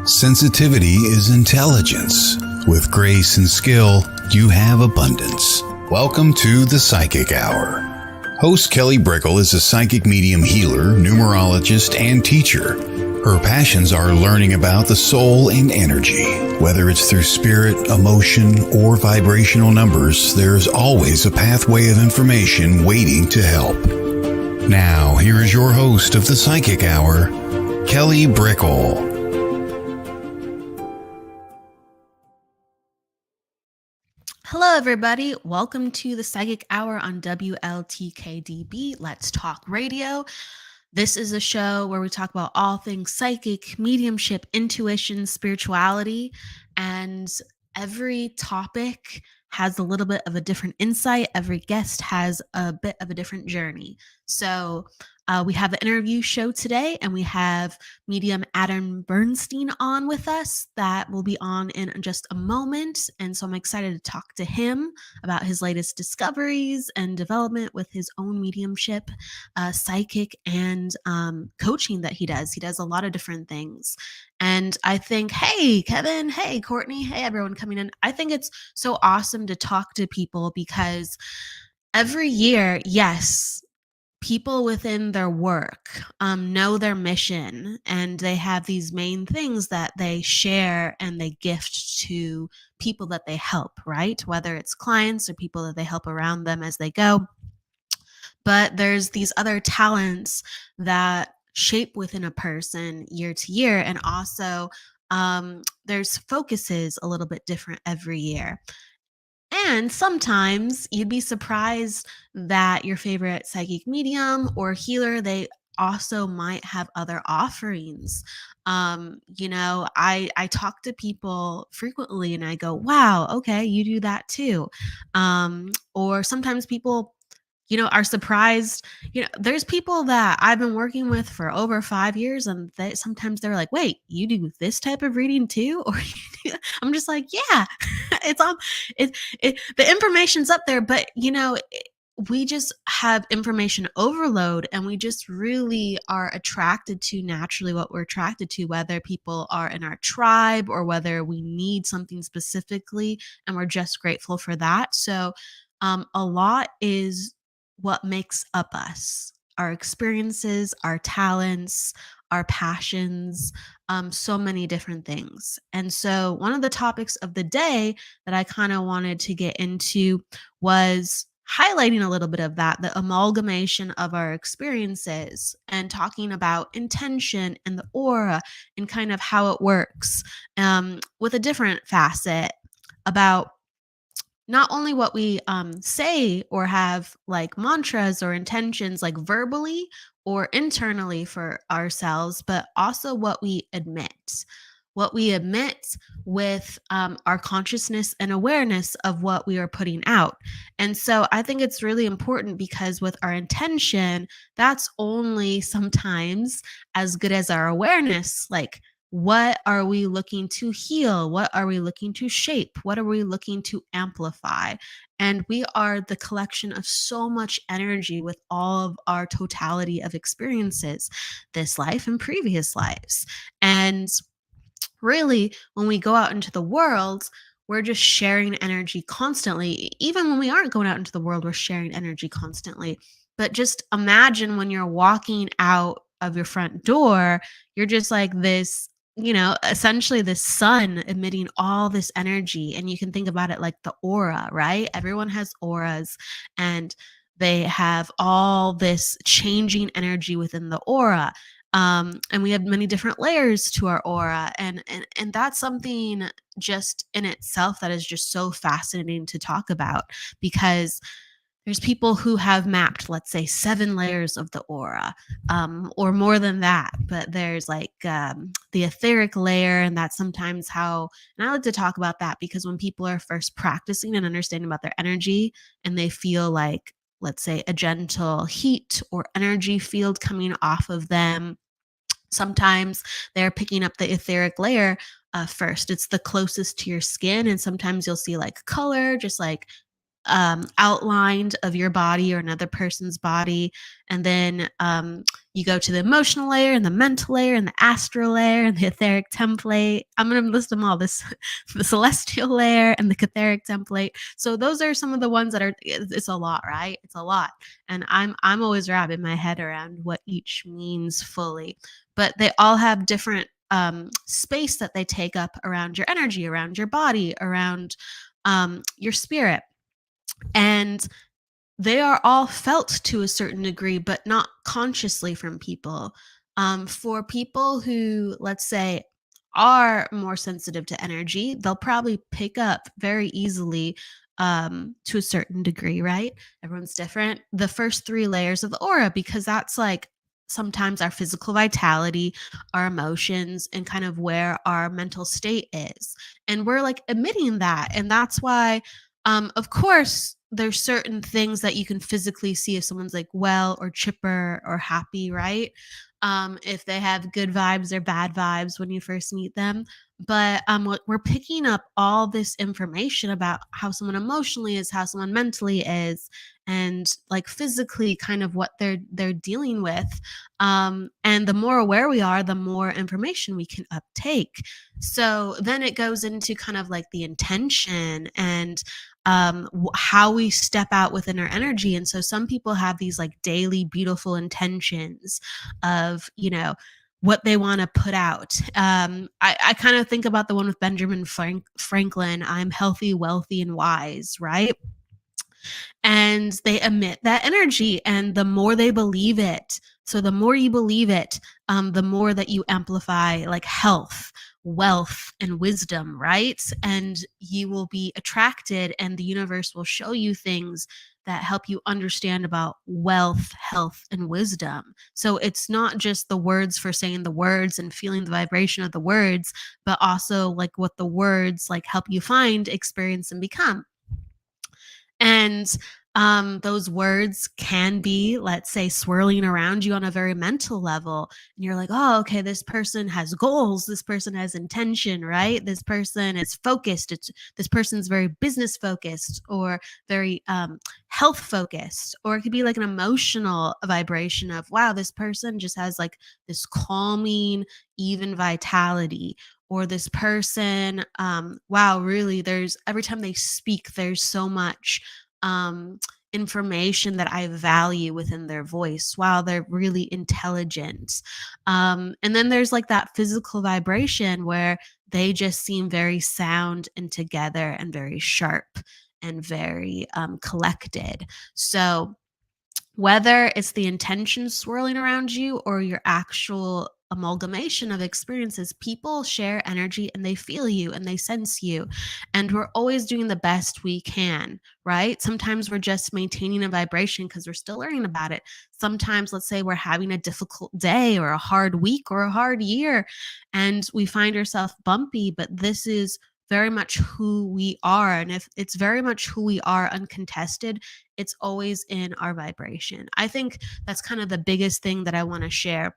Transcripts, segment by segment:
Sensitivity is intelligence. With grace and skill, you have abundance. Welcome to the Psychic Hour. Host Kelly Brickle is a psychic medium healer, numerologist, and teacher. Her passions are learning about the soul and energy. Whether it's through spirit, emotion, or vibrational numbers, there's always a pathway of information waiting to help. Now, here is your host of the Psychic Hour, Kelly Brickle. Hello, everybody. Welcome to the Psychic Hour on WLTK-DB. Let's Talk Radio. This is a show where we talk about all things psychic, mediumship, intuition, spirituality, and every topic has a little bit of a different insight. Every guest has a bit of a different journey. So we have an interview show today, and we have medium attuned Bernstein on with us that will be on in just a moment. And so I'm excited to talk to him about his latest discoveries and development with his own mediumship, psychic, and coaching that he does. He does a lot of different things. And I think, hey, Kevin, hey, Courtney, hey, everyone coming in. I think it's so awesome to talk to people because every year, yes, people within their work know their mission, and they have these main things that they share and they gift to people that they help, right? Whether it's clients or people that they help around them as they go. But there's these other talents that shape within a person year to year. And also there's focuses a little bit different every year. And sometimes you'd be surprised that your favorite psychic medium or healer, they also might have other offerings. I talk to people frequently and I go, wow, okay, you do that too. Or sometimes people, are surprised. There's people that I've been working with for over 5 years, and sometimes they're like, wait, you do this type of reading too? Or I'm just like, yeah, it's on the information's up there, but we just have information overload, and we just really are attracted to naturally what we're attracted to, whether people are in our tribe or whether we need something specifically, and we're just grateful for that. So a lot is what makes up us, our experiences, our talents, our passions, so many different things. And so one of the topics of the day that I kind of wanted to get into was highlighting a little bit of that, the amalgamation of our experiences, and talking about intention and the aura and kind of how it works, with a different facet about not only what we say or have like mantras or intentions like verbally or internally for ourselves, but also what we admit. What we admit with our consciousness and awareness of what we are putting out. And so I think it's really important because with our intention, that's only sometimes as good as our awareness. Like, what are we looking to heal? What are we looking to shape? What are we looking to amplify? And we are the collection of so much energy with all of our totality of experiences, this life and previous lives. And really, when we go out into the world, we're just sharing energy constantly. Even when we aren't going out into the world, we're sharing energy constantly. But just imagine when you're walking out of your front door, you're just like this, essentially the sun emitting all this energy. And you can think about it like the aura, right? Everyone has auras, and they have all this changing energy within the aura. And we have many different layers to our aura. And that's something just in itself that is just so fascinating to talk about, because there's people who have mapped, let's say, 7 layers of the aura, or more than that. But there's like the etheric layer, and that's sometimes how, and I like to talk about that because when people are first practicing and understanding about their energy, and they feel like, let's say, a gentle heat or energy field coming off of them, sometimes they're picking up the etheric layer first. It's the closest to your skin, and sometimes you'll see like color, just like outlined of your body or another person's body. And then You go to the emotional layer and the mental layer and the astral layer and the etheric template. I'm going to list them all. The celestial layer and the etheric template. So those are some of the ones that are, it's a lot, right? It's a lot. And I'm always wrapping my head around what each means fully, but they all have different space that they take up around your energy, around your body, around your spirit. And they are all felt to a certain degree, but not consciously from people. For people who, let's say, are more sensitive to energy, they'll probably pick up very easily to a certain degree, right? Everyone's different. The first three layers of the aura, because that's like sometimes our physical vitality, our emotions, and kind of where our mental state is. And we're like emitting that. And that's why of course, there's certain things that you can physically see if someone's like well or chipper or happy, right? If they have good vibes or bad vibes when you first meet them. But we're picking up all this information about how someone emotionally is, how someone mentally is, and like physically, kind of what they're dealing with. And the more aware we are, the more information we can uptake. So then it goes into kind of like the intention and how we step out within our energy. And so some people have these like daily beautiful intentions of, what they want to put out. I kind of think about the one with Benjamin Franklin, I'm healthy, wealthy, and wise, right? And they emit that energy. And the more they believe it, so the more you believe it, the more that you amplify like health, wealth, and wisdom, right? And you will be attracted, and the universe will show you things that help you understand about wealth, health, and wisdom. So it's not just the words for saying the words and feeling the vibration of the words, but also like what the words like help you find, experience, and become. And those words can be, let's say, swirling around you on a very mental level. And you're like, oh, okay, this person has goals. This person has intention, right? This person is focused. This person's very business focused or very health focused. Or it could be like an emotional vibration of, wow, this person just has like this calming, even vitality. Or this person, wow, really, there's every time they speak, there's so much information that I value within their voice. Wow, they're really intelligent. And then there's like that physical vibration where they just seem very sound and together and very sharp and very collected. So whether it's the intention swirling around you or your actual amalgamation of experiences, people share energy and they feel you and they sense you. And we're always doing the best we can, right? Sometimes we're just maintaining a vibration because we're still learning about it. Sometimes, let's say we're having a difficult day or a hard week or a hard year, and we find ourselves bumpy, but this is very much who we are. And if it's very much who we are uncontested, it's always in our vibration. I think that's kind of the biggest thing that I want to share.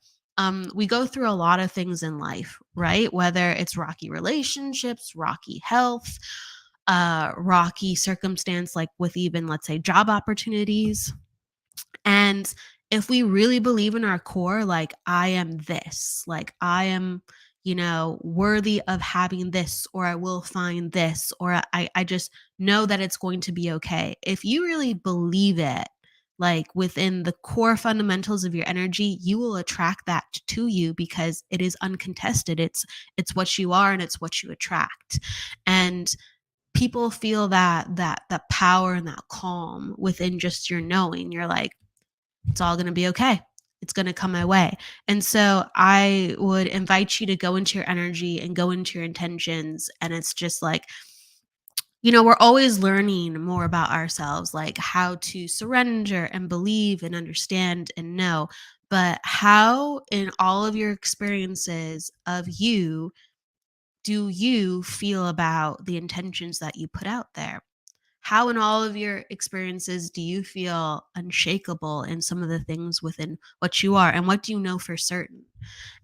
We go through a lot of things in life, right? Whether it's rocky relationships, rocky health, rocky circumstance, like with even, let's say, job opportunities. And if we really believe in our core, like, I am this, like, I am, worthy of having this, or I will find this, or I just know that it's going to be okay. If you really believe it, like within the core fundamentals of your energy, you will attract that to you because it is uncontested. It's what you are and it's what you attract. And people feel that power and that calm within just your knowing. You're like, it's all going to be okay. It's going to come my way. And so I would invite you to go into your energy and go into your intentions. And it's just like, we're always learning more about ourselves, like how to surrender and believe and understand and know. But how, in all of your experiences of you, do you feel about the intentions that you put out there? How, in all of your experiences, do you feel unshakable in some of the things within what you are? And what do you know for certain?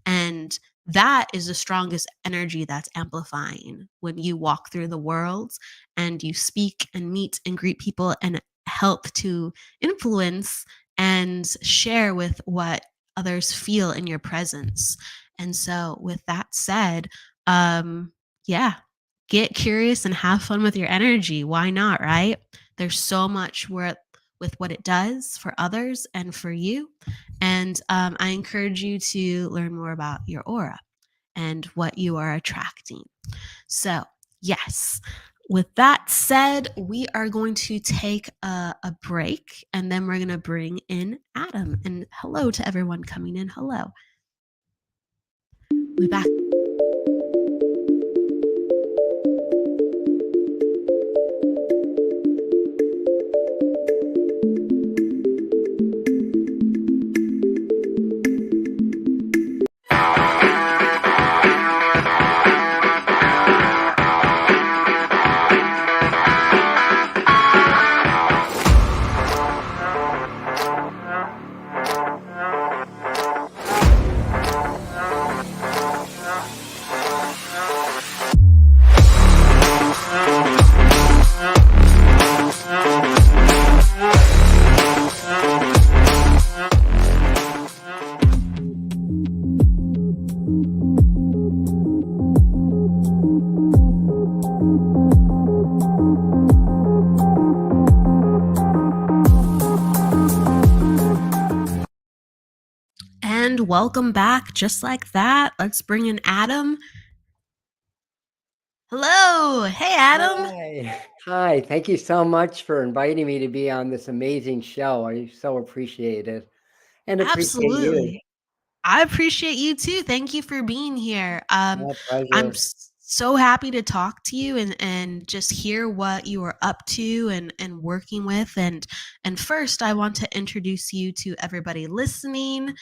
And that is the strongest energy that's amplifying when you walk through the world and you speak and meet and greet people and help to influence and share with what others feel in your presence. And so, with that said, yeah, get curious and have fun with your energy. Why not, right? There's so much with what it does for others and for you. And I encourage you to learn more about your aura and what you are attracting. So, yes. With that said, we are going to take a break and then we're going to bring in Adam. And hello to everyone coming in. Hello. We'll be back. And welcome back. Just like that, let's bring in Adam. Hello. Hey, Adam. Hi. Hi. Thank you so much for inviting me to be on this amazing show. I so appreciate it and appreciate you. Absolutely. I appreciate you too. Thank you for being here. My I'm pleasure. so happy to talk to you and just hear what you are up to and working with. And first, I want to introduce you to everybody listening.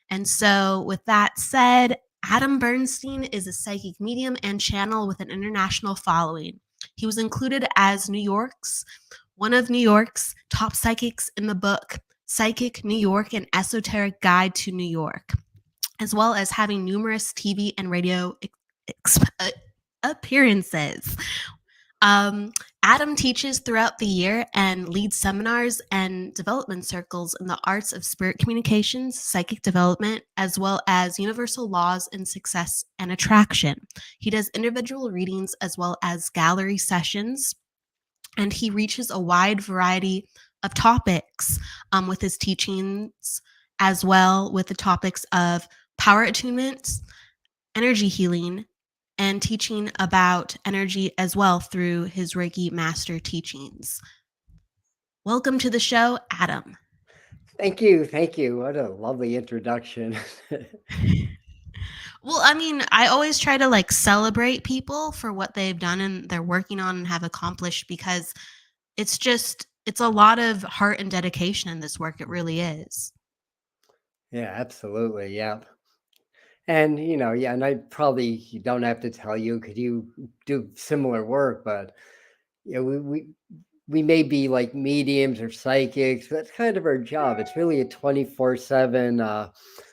And so, with that said, Adam Bernstein is a psychic medium and channel with an international following. He was included as one of New York's top psychics in the book Psychic New York: An Esoteric Guide to New York, as well as having numerous TV and radio appearances. Adam teaches throughout the year and leads seminars and development circles in the arts of spirit communications, psychic development, as well as universal laws in success and attraction. He does individual readings as well as gallery sessions, and he reaches a wide variety of topics with his teachings, as well with the topics of power attunement, energy healing, and teaching about energy as well through his Reiki master teachings. Welcome to the show, Adam. Thank you. Thank you. What a lovely introduction. Well, I mean, I always try to like celebrate people for what they've done and they're working on and have accomplished, because it's a lot of heart and dedication in this work. It really is. Yeah, absolutely. Yeah. And, yeah, and I probably don't have to tell you because you do similar work, but we may be like mediums or psychics. That's kind of our job. It's really a 24/7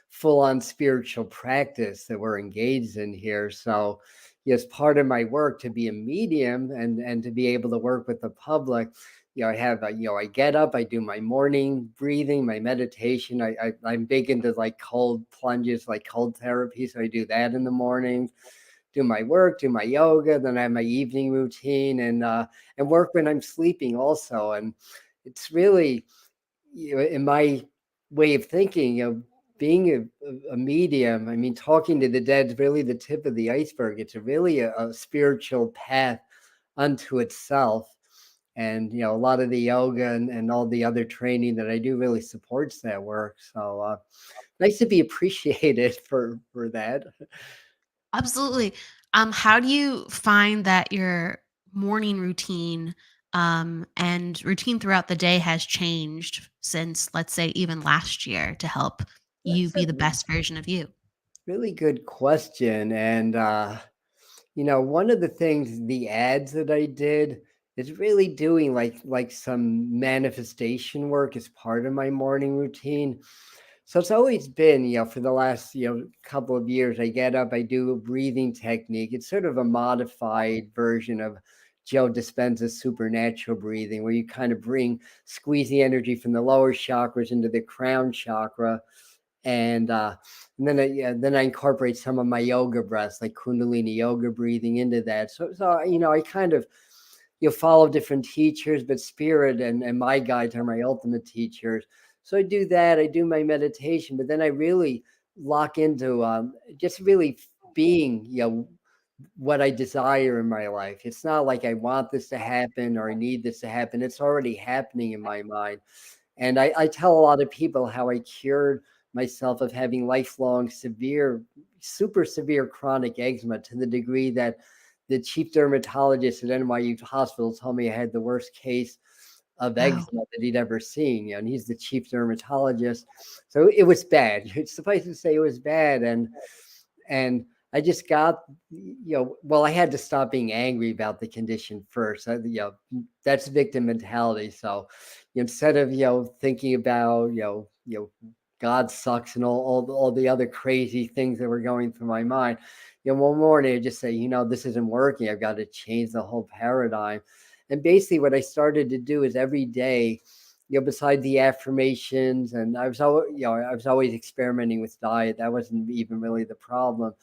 full-on spiritual practice that we're engaged in here. So yes, part of my work to be a medium and to be able to work with the public, I have I get up, I do my morning breathing, my meditation. I'm big into like cold plunges, like cold therapy, so I do that in the morning, do my work, do my yoga, then I have my evening routine, and work when I'm sleeping also. And it's really, in my way of thinking, being a medium, I mean, talking to the dead is really the tip of the iceberg. It's really a spiritual path unto itself. And, a lot of the yoga and all the other training that I do really supports that work. So nice to be appreciated for that. Absolutely. How do you find that your morning routine and routine throughout the day has changed since, let's say, even last year to help you That's be a the best version of you? really good question. And, one of the things, the ads that I did is really doing like some manifestation work as part of my morning routine. So it's always been, for the last, couple of years, I get up, I do a breathing technique. It's sort of a modified version of Joe Dispenza's supernatural breathing, where you kind of squeeze the energy from the lower chakras into the crown chakra, and then I incorporate some of my yoga breaths, like Kundalini yoga breathing into that. So I kind of follow different teachers, but spirit and my guides are my ultimate teachers. So I do that. I do my meditation, but then I really lock into just really being what I desire in my life. It's not like I want this to happen or I need this to happen. It's already happening in my mind. And I tell a lot of people how I cured myself of having lifelong super severe chronic eczema, to the degree that the chief dermatologist at NYU Hospital told me I had the worst case of Wow. eczema that he'd ever seen. And he's the chief dermatologist. So it was bad. Suffice to say, it was bad. And I just got, well, I had to stop being angry about the condition first. That's victim mentality. So instead of, thinking about, God sucks and all the other crazy things that were going through my mind, one morning I just say, this isn't working. I've got to change the whole paradigm. And basically what I started to do is every day, beside the affirmations, and I was always experimenting with diet. That wasn't even really the problem.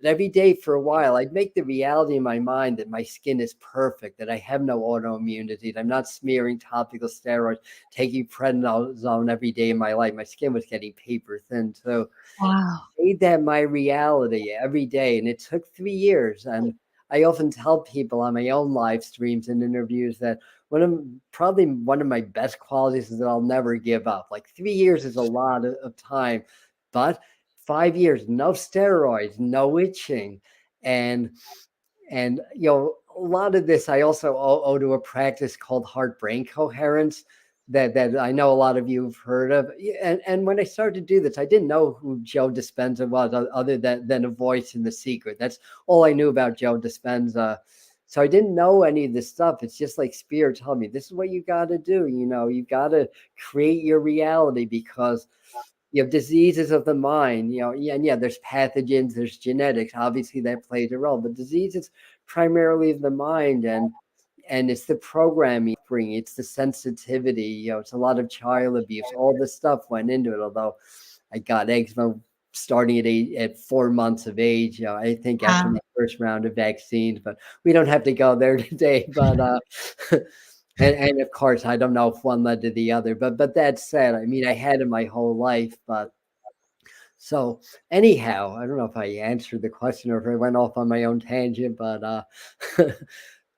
But every day for a while, I'd make the reality in my mind that my skin is perfect, that I have no autoimmunity, that I'm not smearing topical steroids, taking prednisone every day of my life. My skin was getting paper thin too. Wow. Made that my reality every day. And it took 3 years. And I often tell people on my own live streams and interviews that probably one of my best qualities is that I'll never give up. Like 3 years is a lot of time, but 5 years, no steroids, no itching. And a lot of this I also owe to a practice called heart brain coherence that I know a lot of you have heard of. And when I started to do this, I didn't know who Joe Dispenza was, other than a voice in The Secret. That's all I knew about Joe Dispenza. So I didn't know any of this stuff. It's just like spirit told me, this is what you got to do. You got to create your reality, because you have diseases of the mind, and there's pathogens, there's genetics, obviously that plays a role, but diseases primarily of the mind, and it's the programming, it's the sensitivity, it's a lot of child abuse, all this stuff went into it. Although I got eczema starting at 4 months of age, I think after Wow. my first round of vaccines, but we don't have to go there today. But and of course, I don't know if one led to the other, but that said, I mean, I had it my whole life. But so anyhow, I don't know if I answered the question or if I went off on my own tangent, but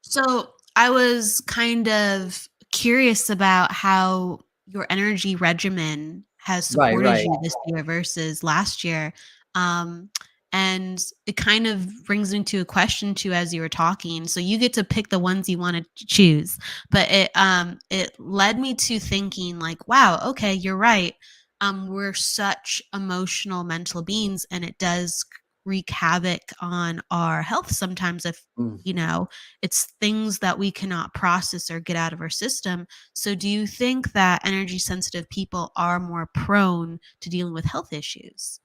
So I was kind of curious about how your energy regimen has right, supported right. you this year versus last year. Um, and it kind of brings me to a question too as you were talking. So you get to pick the ones you want to choose. But it led me to thinking like, wow, okay, you're right. We're such emotional mental beings, and it does wreak havoc on our health sometimes if Mm. it's things that we cannot process or get out of our system. So do you think that energy sensitive people are more prone to dealing with health issues?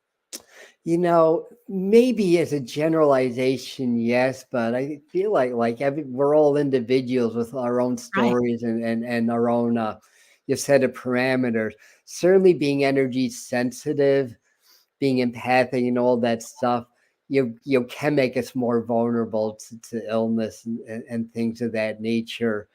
Maybe as a generalization, yes, but I feel like we're all individuals with our own Right. stories and our own set of parameters. Certainly, being energy sensitive, being empathic, and all that stuff, you can make us more vulnerable to illness and things of that nature.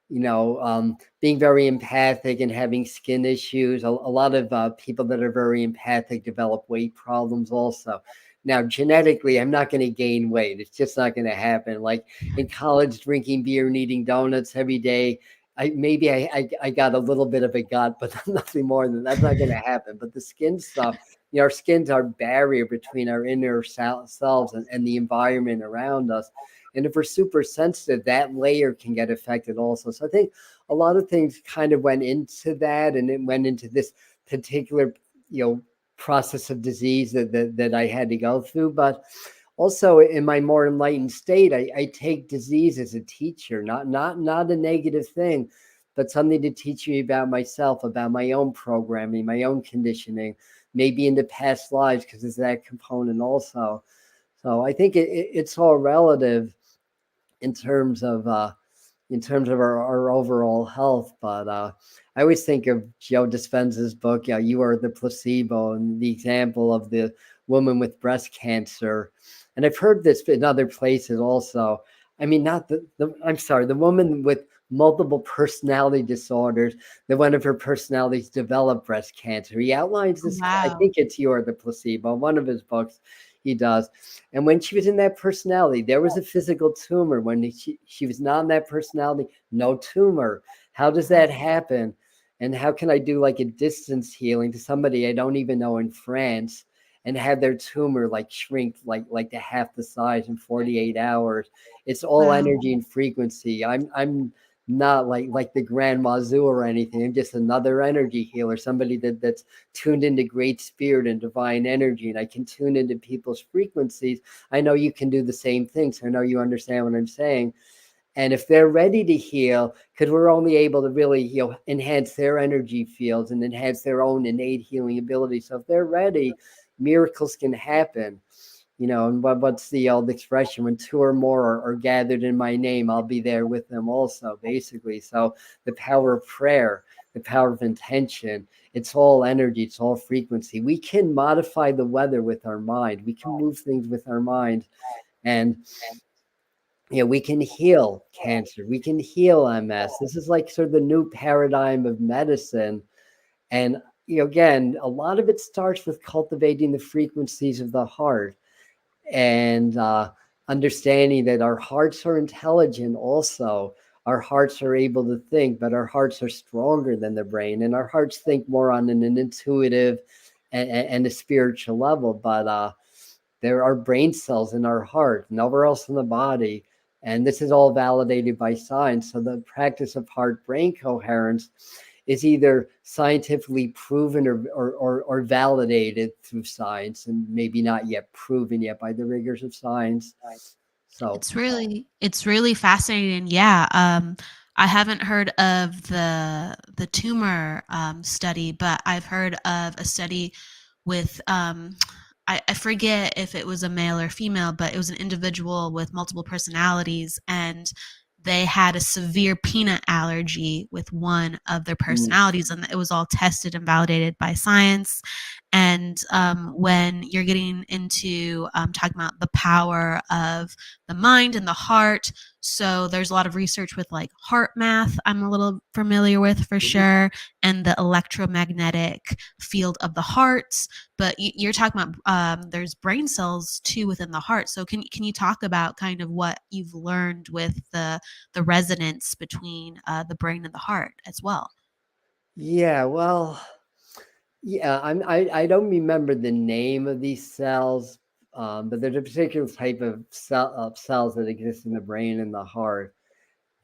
Being very empathic and having skin issues. A lot of people that are very empathic develop weight problems also. Now, genetically, I'm not going to gain weight. It's just not going to happen. Like in college, drinking beer and eating donuts every day. I got a little bit of a gut, but nothing more than that's not going to happen. But the skin stuff, our skin's our barrier between our inner selves and the environment around us. And if we're super sensitive, that layer can get affected also. So I think a lot of things kind of went into that, and it went into this particular, process of disease that I had to go through. But also in my more enlightened state, I take disease as a teacher, not a negative thing, but something to teach me about myself, about my own programming, my own conditioning, maybe into past lives, because there's that component also. So I think it's all relative in terms of our overall health. But I always think of Joe Dispenza's book, You Are the Placebo, and the example of the woman with breast cancer. And I've heard this in other places also. I mean, not I'm sorry, the woman with multiple personality disorders, that one of her personalities developed breast cancer. He outlines this, I Wow. think it's You Are the Placebo, one of his books he does. And when she was in that personality, there was a physical tumor. When she was not in that personality, no tumor. How does that happen? And how can I do like a distance healing to somebody I don't even know in France and have their tumor like shrink like to half the size in 48 hours? It's all Wow. energy and frequency. I'm not like the Grand Wazoo or anything. I'm just another energy healer, somebody that's tuned into great spirit and divine energy, and I can tune into people's frequencies. I know you can do the same thing, so I know you understand what I'm saying. And if they're ready to heal, because we're only able to really, enhance their energy fields and enhance their own innate healing ability. So if they're ready, miracles can happen. And what's the old expression? When two or more are gathered in my name, I'll be there with them also, basically. So the power of prayer, the power of intention, it's all energy, it's all frequency. We can modify the weather with our mind. We can move things with our mind. And we can heal cancer. We can heal MS. This is like sort of the new paradigm of medicine. And, again, a lot of it starts with cultivating the frequencies of the heart and understanding that our hearts are intelligent also. Our hearts are able to think, but our hearts are stronger than the brain. And our hearts think more on an intuitive and a spiritual level. But there are brain cells in our heart, nowhere else in the body. And this is all validated by science. So the practice of heart-brain coherence is either scientifically proven or validated through science, and maybe not yet proven yet by the rigors of science. So It's really fascinating. Yeah. I haven't heard of the tumor study, but I've heard of a study with I forget if it was a male or female, but it was an individual with multiple personalities, and they had a severe peanut allergy with one of their personalities, and it was all tested and validated by science. And when you're getting into talking about the power of the mind and the heart, so there's a lot of research with like heart math, I'm a little familiar with for sure, and the electromagnetic field of the heart. But you're talking about there's brain cells too within the heart. So can you talk about kind of what you've learned with the resonance between the brain and the heart as well? yeah, well, yeah, I don't remember the name of these cells, but there's a particular type of cells that exist in the brain and the heart.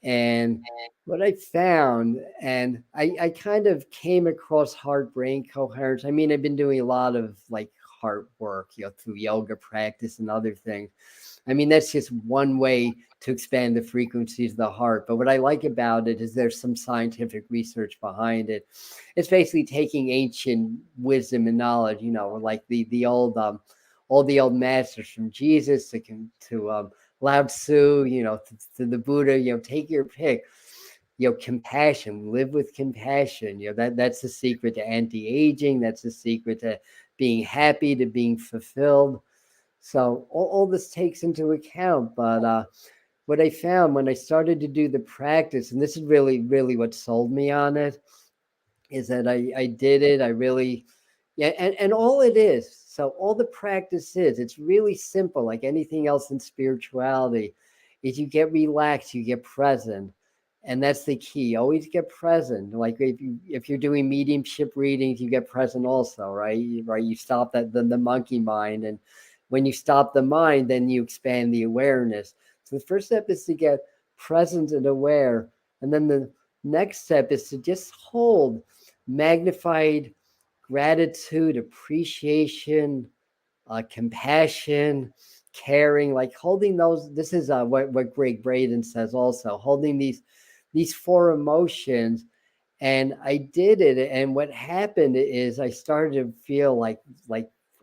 And what I found, and I kind of came across heart-brain coherence. I mean, I've been doing a lot of like heart work, through yoga practice and other things. I mean, that's just one way to expand the frequencies of the heart. But what I like about it is there's some scientific research behind it. It's basically taking ancient wisdom and knowledge, like the old all the old masters from Jesus to Lao Tzu, to the Buddha, take your pick. Compassion, live with compassion. That's the secret to anti-aging. That's the secret to being happy, to being fulfilled. So all this takes into account. But what I found when I started to do the practice, and this is really, really what sold me on it, is that I did it. I really, yeah. And all it is, so all the practice is, it's really simple, like anything else in spirituality, is you get relaxed, you get present. And that's the key. Always get present. Like if you're doing mediumship readings, you get present also, right? You stop the monkey mind. And when you stop the mind, then you expand the awareness. So the first step is to get present and aware. And then the next step is to just hold magnified gratitude, appreciation, compassion, caring, like holding those. This is what Greg Braden says also, holding these four emotions. And I did it. And what happened is I started to feel like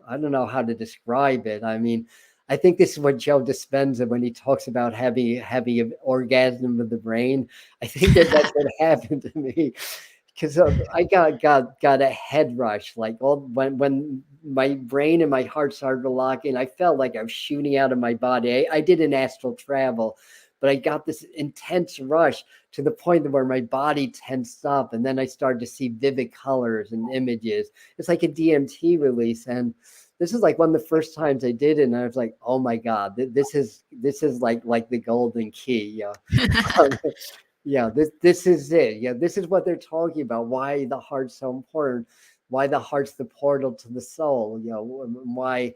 I don't know how to describe it. I mean, I think this is what Joe Dispenza, when he talks about having an orgasm of the brain, I think that's what happened to me. because I got a head rush, like all when my brain and my heart started to lock in. I felt like I was shooting out of my body. I did an astral travel, but I got this intense rush to the point where my body tensed up, and then I started to see vivid colors and images. It's like a DMT release, and this is like one of the first times I did it, and I was like, "Oh my God, this is like the golden key." Yeah, this is it. Yeah, this is what they're talking about. Why the heart's so important. Why the heart's the portal to the soul. Why,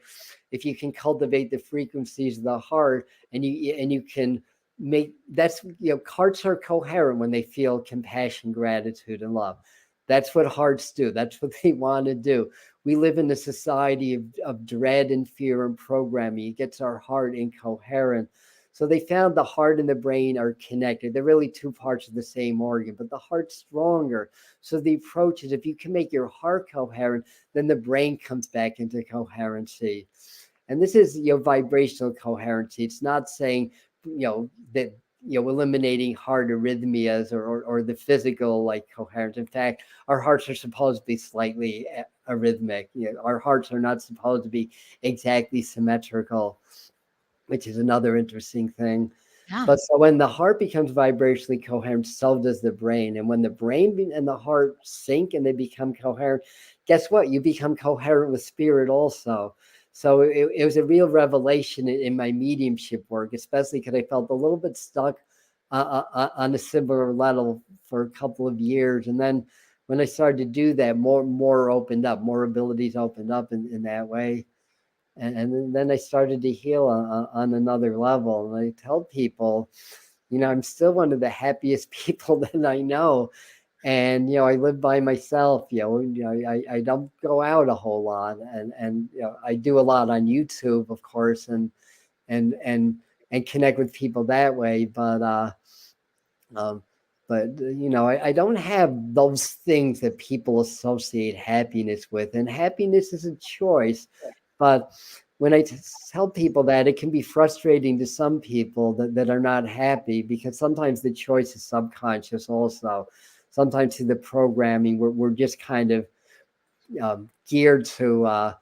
if you can cultivate the frequencies of the heart, and you can make that's hearts are coherent when they feel compassion, gratitude, and love. That's what hearts do. That's what they want to do. We live in a society of dread and fear and programming. It gets our heart incoherent. So they found the heart and the brain are connected. They're really two parts of the same organ, but the heart's stronger. So the approach is, if you can make your heart coherent, then the brain comes back into coherency. And this is vibrational coherency. It's not saying that eliminating heart arrhythmias or the physical like coherence. In fact, our hearts are supposed to be slightly arrhythmic. Our hearts are not supposed to be exactly symmetrical, which is another interesting thing. Yeah. But so when the heart becomes vibrationally coherent, so does the brain. And when the brain and the heart sync and they become coherent, guess what? You become coherent with spirit also. So it was a real revelation in my mediumship work, especially because I felt a little bit stuck on a similar level for a couple of years. And then when I started to do that, more opened up, more abilities opened up in that way. And then I started to heal on another level. And I tell people, I'm still one of the happiest people that I know. And, I live by myself, I don't go out a whole lot. And I do a lot on YouTube, of course, and, and, and connect with people that way. Um, I don't have those things that people associate happiness with. And happiness is a choice. But when I tell people that, it can be frustrating to some people that are not happy, because sometimes the choice is subconscious also. Sometimes through the programming, we're just kind of geared to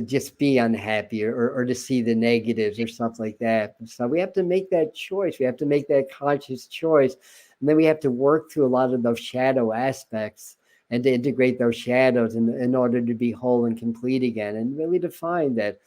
just be unhappy or to see the negatives or stuff like that. So we have to make that choice. We have to make that conscious choice. And then we have to work through a lot of those shadow aspects and to integrate those shadows in order to be whole and complete again, and really to find that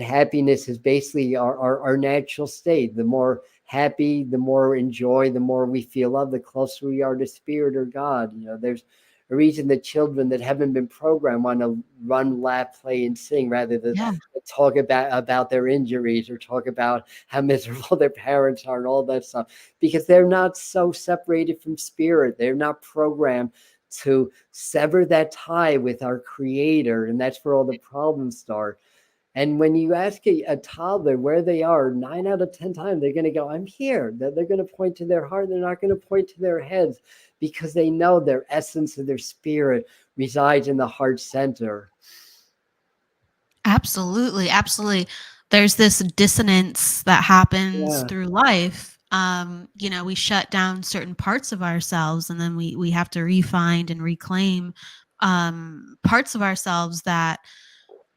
happiness is basically our natural state. The more happy, the more enjoy, the more we feel love, the closer we are to spirit or God. There's a reason that children that haven't been programmed want to run, laugh, play, and sing rather than Yeah. talk about their injuries or talk about how miserable their parents are and all that stuff, because they're not so separated from spirit. They're not programmed to sever that tie with our creator. And that's where all the problems start. And when you ask a toddler where they are, 9 out of 10 times, they're going to go, I'm here. They're going to point to their heart. They're not going to point to their heads, because they know their essence of their spirit resides in the heart center. Absolutely. Absolutely. There's this dissonance that happens Yeah. through life. We shut down certain parts of ourselves, and then we have to refine and reclaim parts of ourselves that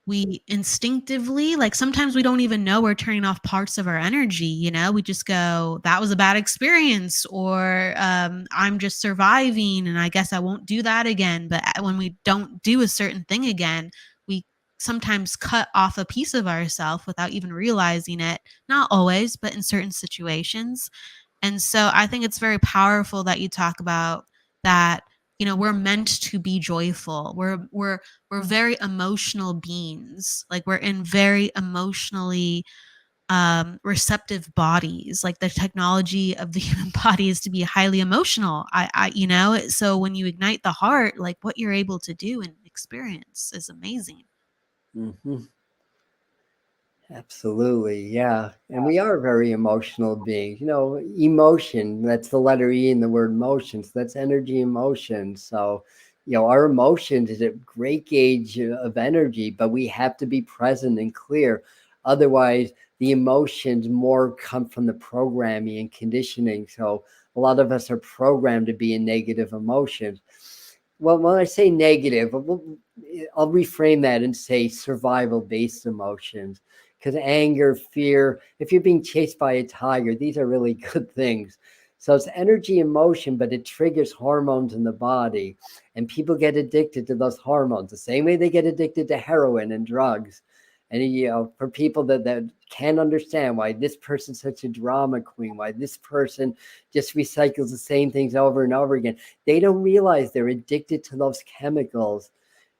we instinctively, like, sometimes we don't even know we're turning off parts of our energy. We just go, that was a bad experience, or I'm just surviving and I guess I won't do that again. But when we don't do a certain thing again, we sometimes cut off a piece of ourselves without even realizing it. Not always, but in certain situations. And so I think it's very powerful that you talk about that. We're meant to be joyful. We're very emotional beings. Like, we're in very emotionally receptive bodies. Like, the technology of the human body is to be highly emotional. So when you ignite the heart, like, what you're able to do and experience is amazing. Mm-hmm. Absolutely. Yeah. And we are very emotional beings. Emotion, that's the letter E in the word motion. So that's energy and motion. So, our emotions is a great gauge of energy, but we have to be present and clear. Otherwise, the emotions more come from the programming and conditioning. So a lot of us are programmed to be in negative emotions. Well, when I say negative, I'll reframe that and say survival-based emotions. Because anger, fear, if you're being chased by a tiger, these are really good things. So it's energy and motion, but it triggers hormones in the body. And people get addicted to those hormones the same way they get addicted to heroin and drugs. And, for people that can't understand why this person's such a drama queen, why this person just recycles the same things over and over again, they don't realize they're addicted to those chemicals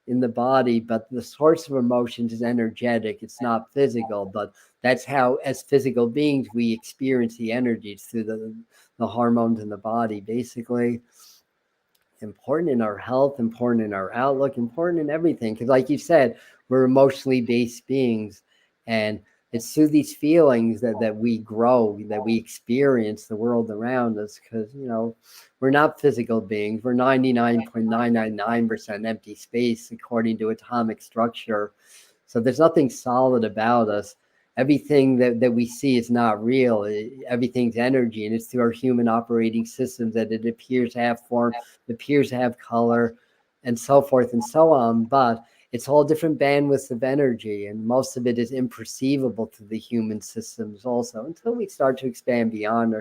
in the body, but the source of emotions is energetic. It's not physical, but that's how, as physical beings, we experience the energies through the hormones in the body, basically. Important in our health, important in our outlook, important in everything. Because like you said, we're emotionally based beings. And it's through these feelings that we grow, that we experience the world around us. Because, we're not physical beings. We're 99.999% empty space according to atomic structure. So there's nothing solid about us. Everything that we see is not real. Everything's energy, and it's through our human operating systems that it appears to have form, it appears to have color, and so forth and so on. But it's all different bandwidths of energy, and most of it is imperceivable to the human systems also, until we start to expand beyond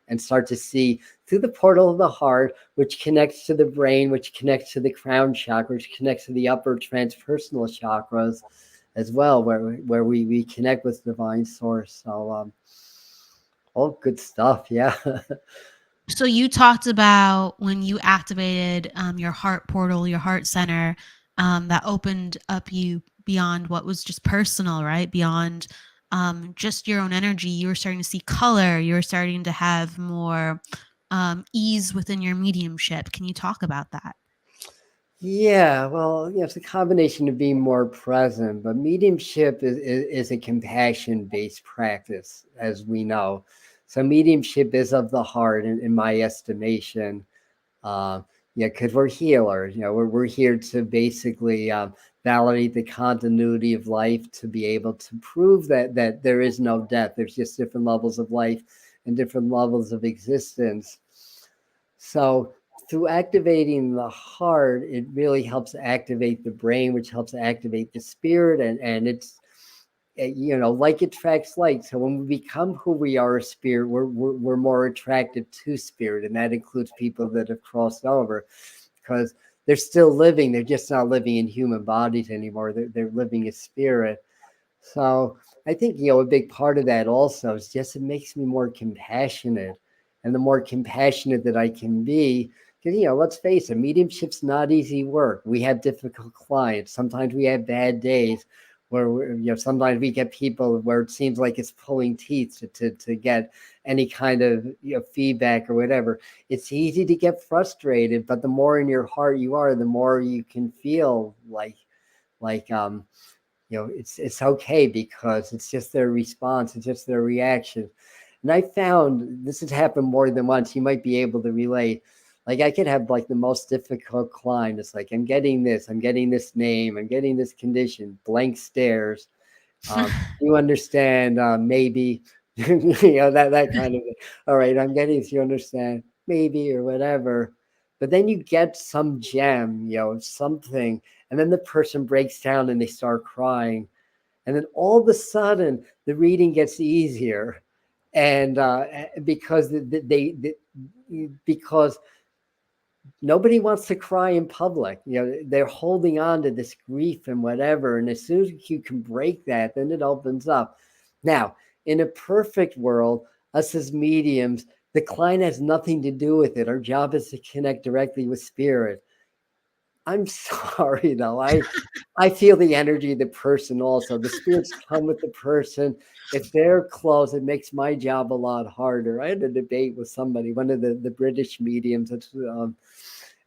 and start to see through the portal of the heart, which connects to the brain, which connects to the crown chakra, which connects to the upper transpersonal chakras as well, where we connect with divine source. So all good stuff. Yeah. So you talked about when you activated your heart portal, your heart center, that opened up you beyond what was just personal, right? Beyond just your own energy. You were starting to see color. You were starting to have more ease within your mediumship. Can you talk about that? Yeah, well, it's a combination of being more present, but mediumship is a compassion-based practice, as we know. So mediumship is of the heart, in my estimation. Uh, yeah, because we're healers. We're here to basically validate the continuity of life, to be able to prove that there is no death. There's just different levels of life and different levels of existence. So through activating the heart, it really helps activate the brain, which helps activate the spirit, and it's like attracts like. So when we become who we are, a spirit, we're more attractive to spirit, and that includes people that have crossed over, because they're still living. They're just not living in human bodies anymore. They're living as spirit. So I think, a big part of that also is just it makes me more compassionate. And the more compassionate that I can be, because, let's face it, mediumship's not easy work. We have difficult clients. Sometimes we have bad days where, sometimes we get people where it seems like it's pulling teeth to get any kind of, feedback or whatever. It's easy to get frustrated, but the more in your heart you are, the more you can feel like, it's okay, because it's just their response, it's just their reaction. And I found this has happened more than once. You might be able to relate. Like I could have like the most difficult client. It's like, I'm getting this name, I'm getting this condition, blank stares. You understand? Maybe, that kind of thing. All right, I'm getting this, you understand? Maybe, or whatever. But then you get some gem, something, and then the person breaks down and they start crying. And then all of a sudden, the reading gets easier. And because because nobody wants to cry in public. They're holding on to this grief and whatever. And as soon as you can break that, then it opens up. Now, in a perfect world, us as mediums, the client has nothing to do with it. Our job is to connect directly with spirit. I'm sorry though. I feel the energy of the person also. The spirits come with the person. If they're close, it makes my job a lot harder. I had a debate with somebody, one of the British mediums, and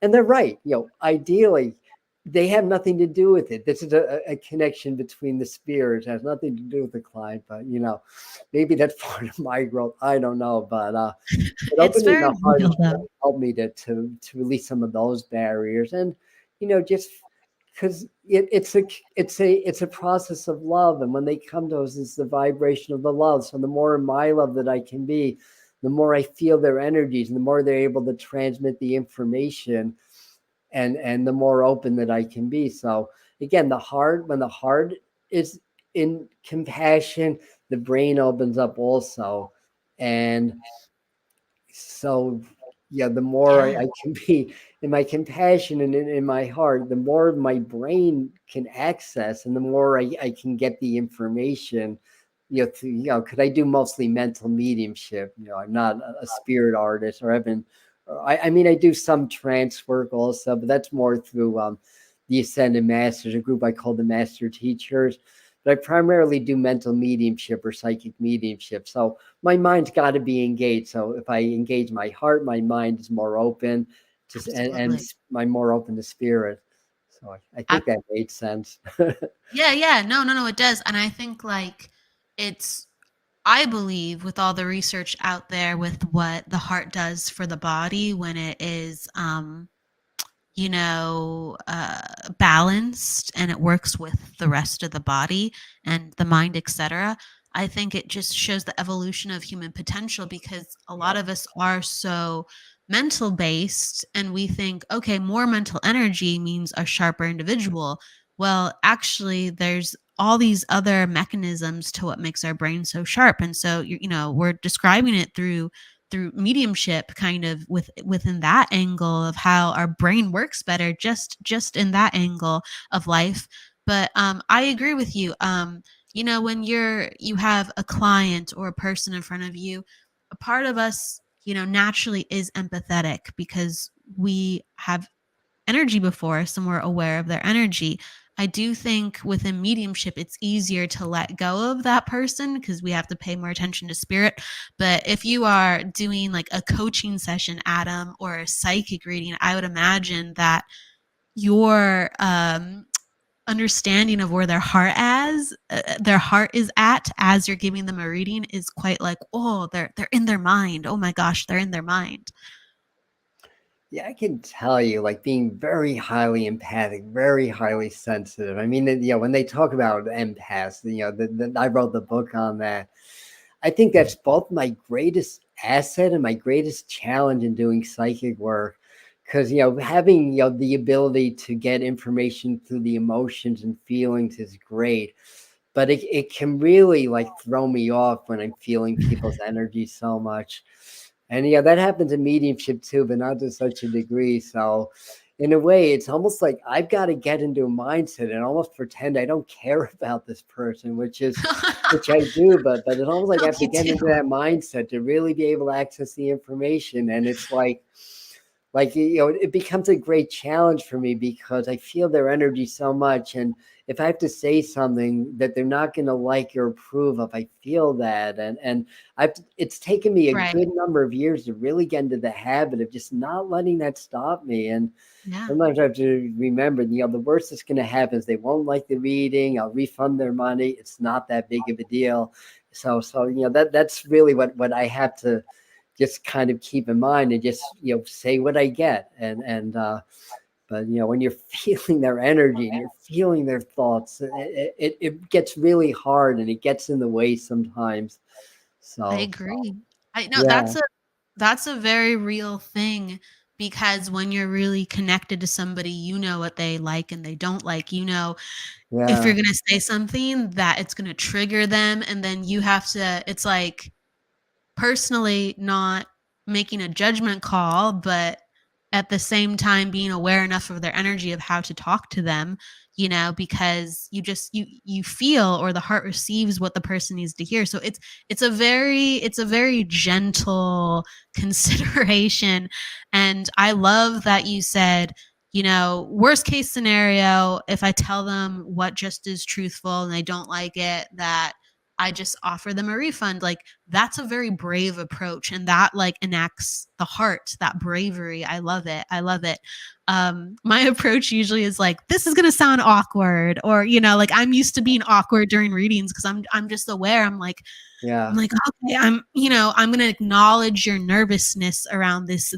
they're right. Ideally, they have nothing to do with it. This is a connection between the spirits. It has nothing to do with the client, but maybe that's part of my growth. I don't know, but It's opening very the heart real, has though. really helped me to release some of those barriers, and just because it's a process of love, and when they come to us, it's the vibration of the love. So the more in my love that I can be, the more I feel their energies, and the more they're able to transmit the information, and the more open that I can be. So again, when the heart is in compassion, the brain opens up also. And so yeah, the more Yeah, I can be in my compassion and in my heart, the more my brain can access, and the more I can get the information. Because I do mostly mental mediumship. I'm not a spirit artist, or I've been. I mean, I do some trance work also, but that's more through the Ascended Masters, a group I call the Master Teachers. But I primarily do mental mediumship or psychic mediumship. So my mind's got to be engaged. So if I engage my heart, my mind is more open to, and absolutely. I'm more open to spirit. So I think that made sense. Yeah. No, it does. And I think like it's, I believe with all the research out there with what the heart does for the body when it is, balanced and it works with the rest of the body and the mind, etc. I think it just shows the evolution of human potential because a Yeah. lot of us are so mental based and we think, okay, more mental energy means a sharper individual. Well, actually, there's all these other mechanisms to what makes our brain so sharp. And so, we're describing it through mediumship kind of within that angle of how our brain works better just in that angle of life. But I agree with you. When you have a client or a person in front of you, a part of us naturally is empathetic because we have energy before us and we're aware of their energy. I do think within mediumship, it's easier to let go of that person because we have to pay more attention to spirit. But if you are doing like a coaching session, Adam, or a psychic reading, I would imagine that your understanding of where their heart is at as you're giving them a reading is quite like, oh, they're in their mind. Oh my gosh, they're in their mind. Yeah, I can tell you, like being very highly empathic, very highly sensitive. I mean, when they talk about empaths, I wrote the book on that. I think that's both my greatest asset and my greatest challenge in doing psychic work. Because, having, the ability to get information through the emotions and feelings is great. But it can really like throw me off when I'm feeling people's energy so much. And yeah, that happens in mediumship too, but not to such a degree. So in a way, it's almost like I've got to get into a mindset and almost pretend I don't care about this person, which I do, but it's almost like I No, have to me get too. into that mindset to really be able to access the information. And it's like it becomes a great challenge for me because I feel their energy so much. And if I have to say something that they're not going to like or approve of, I feel that. And it's taken me a Right. good number of years to really get into the habit of just not letting that stop me. And Yeah, sometimes I have to remember, the worst that's going to happen is they won't like the reading. I'll refund their money. It's not that big of a deal. So that's really what I have to just kind of keep in mind, and just say what I get. But when you're feeling their energy and you're feeling their thoughts, it gets really hard and it gets in the way sometimes. I So agree. I know yeah, that's a very real thing because when you're really connected to somebody, you know what they like and they don't like. You know if yeah, you're gonna say something that it's gonna trigger them, and then you have to. It's like personally not making a judgment call, but at the same time being aware enough of their energy of how to talk to them, because you feel or the heart receives what the person needs to hear. So it's a very gentle consideration. And I love that you said, worst case scenario, if I tell them what just is truthful and they don't like it, that I just offer them a refund. Like that's a very brave approach and that like enacts the heart, that bravery. I love it. I love it. My approach usually is like, this is going to sound awkward, or like I'm used to being awkward during readings because I'm just aware. I'm yeah, like, okay, I'm going to acknowledge your nervousness around this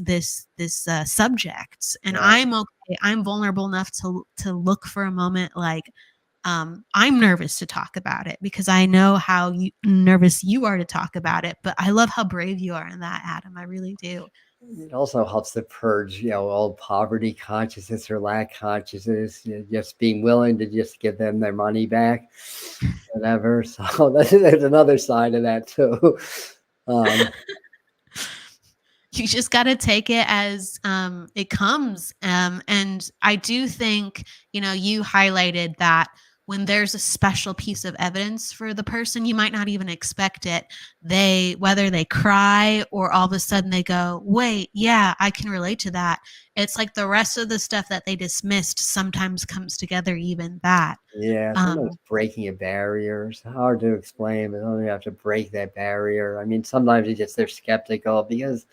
subject, and right, I'm okay. I'm vulnerable enough to look for a moment like, I'm nervous to talk about it because I know how nervous you are to talk about it. But I love how brave you are in that, Adam. I really do. It also helps to purge, all poverty consciousness or lack consciousness, just being willing to just give them their money back, whatever. So there's another side of that too. You just got to take it as it comes. And I do think, you highlighted that when there's a special piece of evidence for the person, you might not even expect it. Whether they cry or all of a sudden they go, wait, yeah, I can relate to that. It's like the rest of the stuff that they dismissed sometimes comes together, even that. Yeah, sometimes breaking a barrier. It's hard to explain, but you have to break that barrier. I mean, sometimes they're skeptical because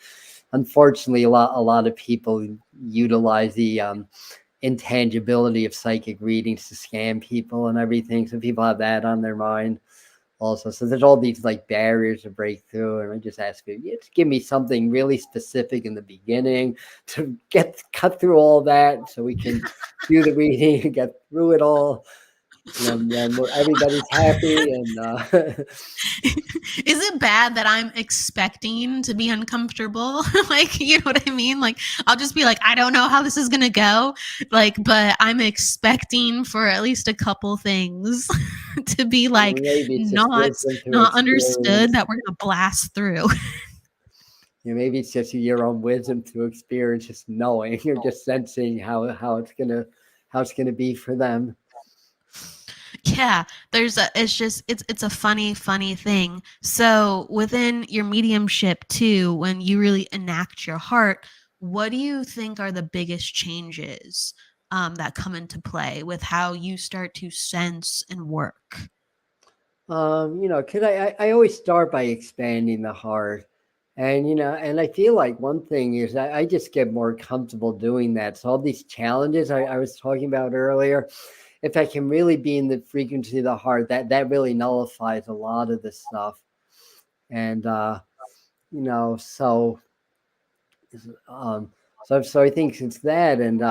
unfortunately a lot of people utilize the intangibility of psychic readings to scam people and everything. So people have that on their mind also. So there's all these like barriers to break through. And I just ask you, just give me something really specific in the beginning to cut through all that so we can do the reading and get through it all. And then everybody's happy. And is it bad that I'm expecting to be uncomfortable? Like, you know what I mean? Like, I'll just be like, I don't know how this is gonna go. Like, but I'm expecting for at least a couple things to be like not understood that we're gonna blast through. Maybe it's just your own wisdom through experience, just knowing, you're just sensing how it's gonna be for them. Yeah, it's a funny thing. So within your mediumship too, when you really enact your heart, what do you think are the biggest changes that come into play with how you start to sense and work? Cause I always start by expanding the heart. And and I feel like one thing is I just get more comfortable doing that. So all these challenges I was talking about earlier, if I can really be in the frequency of the heart, that really nullifies a lot of the stuff. And so so I think it's that. And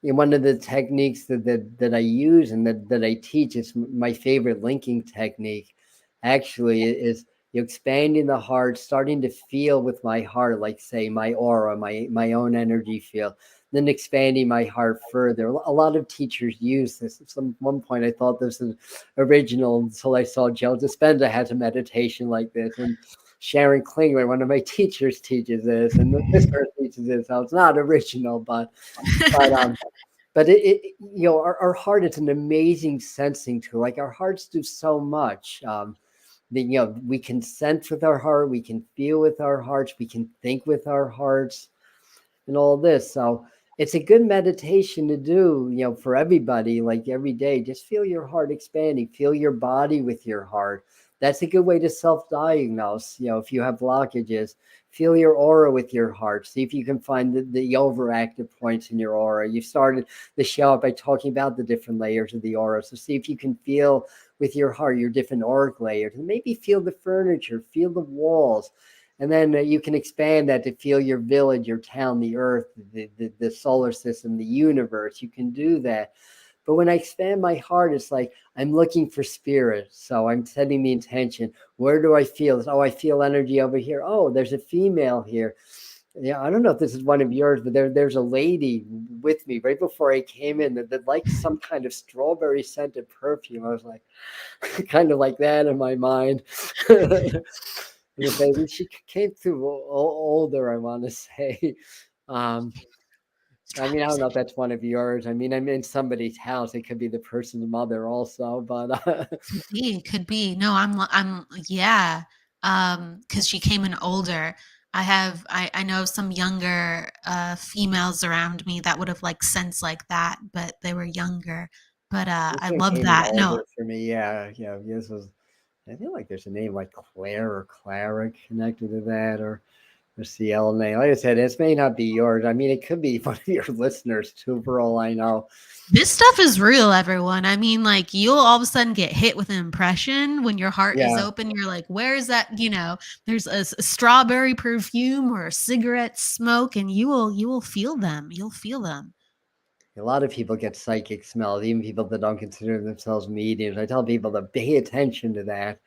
one of the techniques that I use and that I teach, is my favorite linking technique actually, is expanding the heart, starting to feel with my heart, like say my aura, my own energy field, then expanding my heart further. A lot of teachers use this. At one point I thought this was original until I saw Joe Dispenza has a meditation like this, and Sharon Klingler, one of my teachers, teaches this, and this person teaches this. So it's not original, but it our heart is an amazing sensing tool. Like our hearts do so much. We can sense with our heart, we can feel with our hearts, we can think with our hearts, and all this. So it's a good meditation to do, for everybody, like every day. Just feel your heart expanding, feel your body with your heart. That's a good way to self-diagnose. If you have blockages, feel your aura with your heart. See if you can find the overactive points in your aura. You started the show by talking about the different layers of the aura. So see if you can feel with your heart your different auric layers, and maybe feel the furniture, feel the walls. And then you can expand that to feel your village, your town, the earth, the solar system, the universe. You can do that. But when I expand my heart, it's like I'm looking for spirit. So I'm setting the intention. Where do I feel? Oh, I feel energy over here. Oh, there's a female here. Yeah, I don't know if this is one of yours, but there's a lady with me right before I came in that liked some kind of strawberry scented perfume. I was like, kind of like that in my mind. She came through older, I want to say. I mean, I don't know if that's one of yours. I mean, I'm in somebody's house. It could be the person's mother also, but Could be. No, yeah. Because she came in older. I know some younger females around me that would have like sensed like that, but they were younger. But I love that. No, for me, yeah. This was. I feel like there's a name like Claire or Clara connected to that, or CL name. Like I said, this may not be yours. I mean, it could be one of your listeners too, for all I know. This stuff is real, everyone. I mean, like you'll all of a sudden get hit with an impression when your heart is open. You're like, where is that? There's a strawberry perfume or a cigarette smoke, and you will feel them. You'll feel them. A lot of people get psychic smells, even people that don't consider themselves mediums. I tell people to pay attention to that.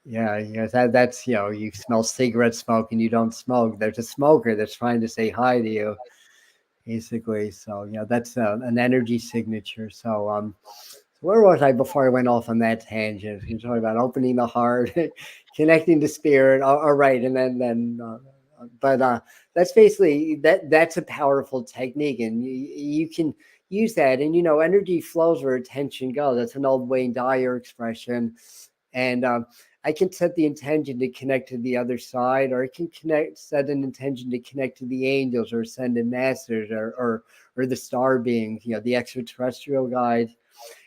Yeah, that's you smell cigarette smoke and you don't smoke. There's a smoker that's trying to say hi to you, basically. So that's an energy signature. So where was I before I went off on that tangent? You're talking about opening the heart, connecting to spirit. All right, and but that's basically that's a powerful technique, and you can use that. And energy flows where attention goes. That's an old Wayne Dyer expression. And I can set the intention to connect to the other side, or I can set an intention to connect to the angels or ascended masters or the star beings, the extraterrestrial guides.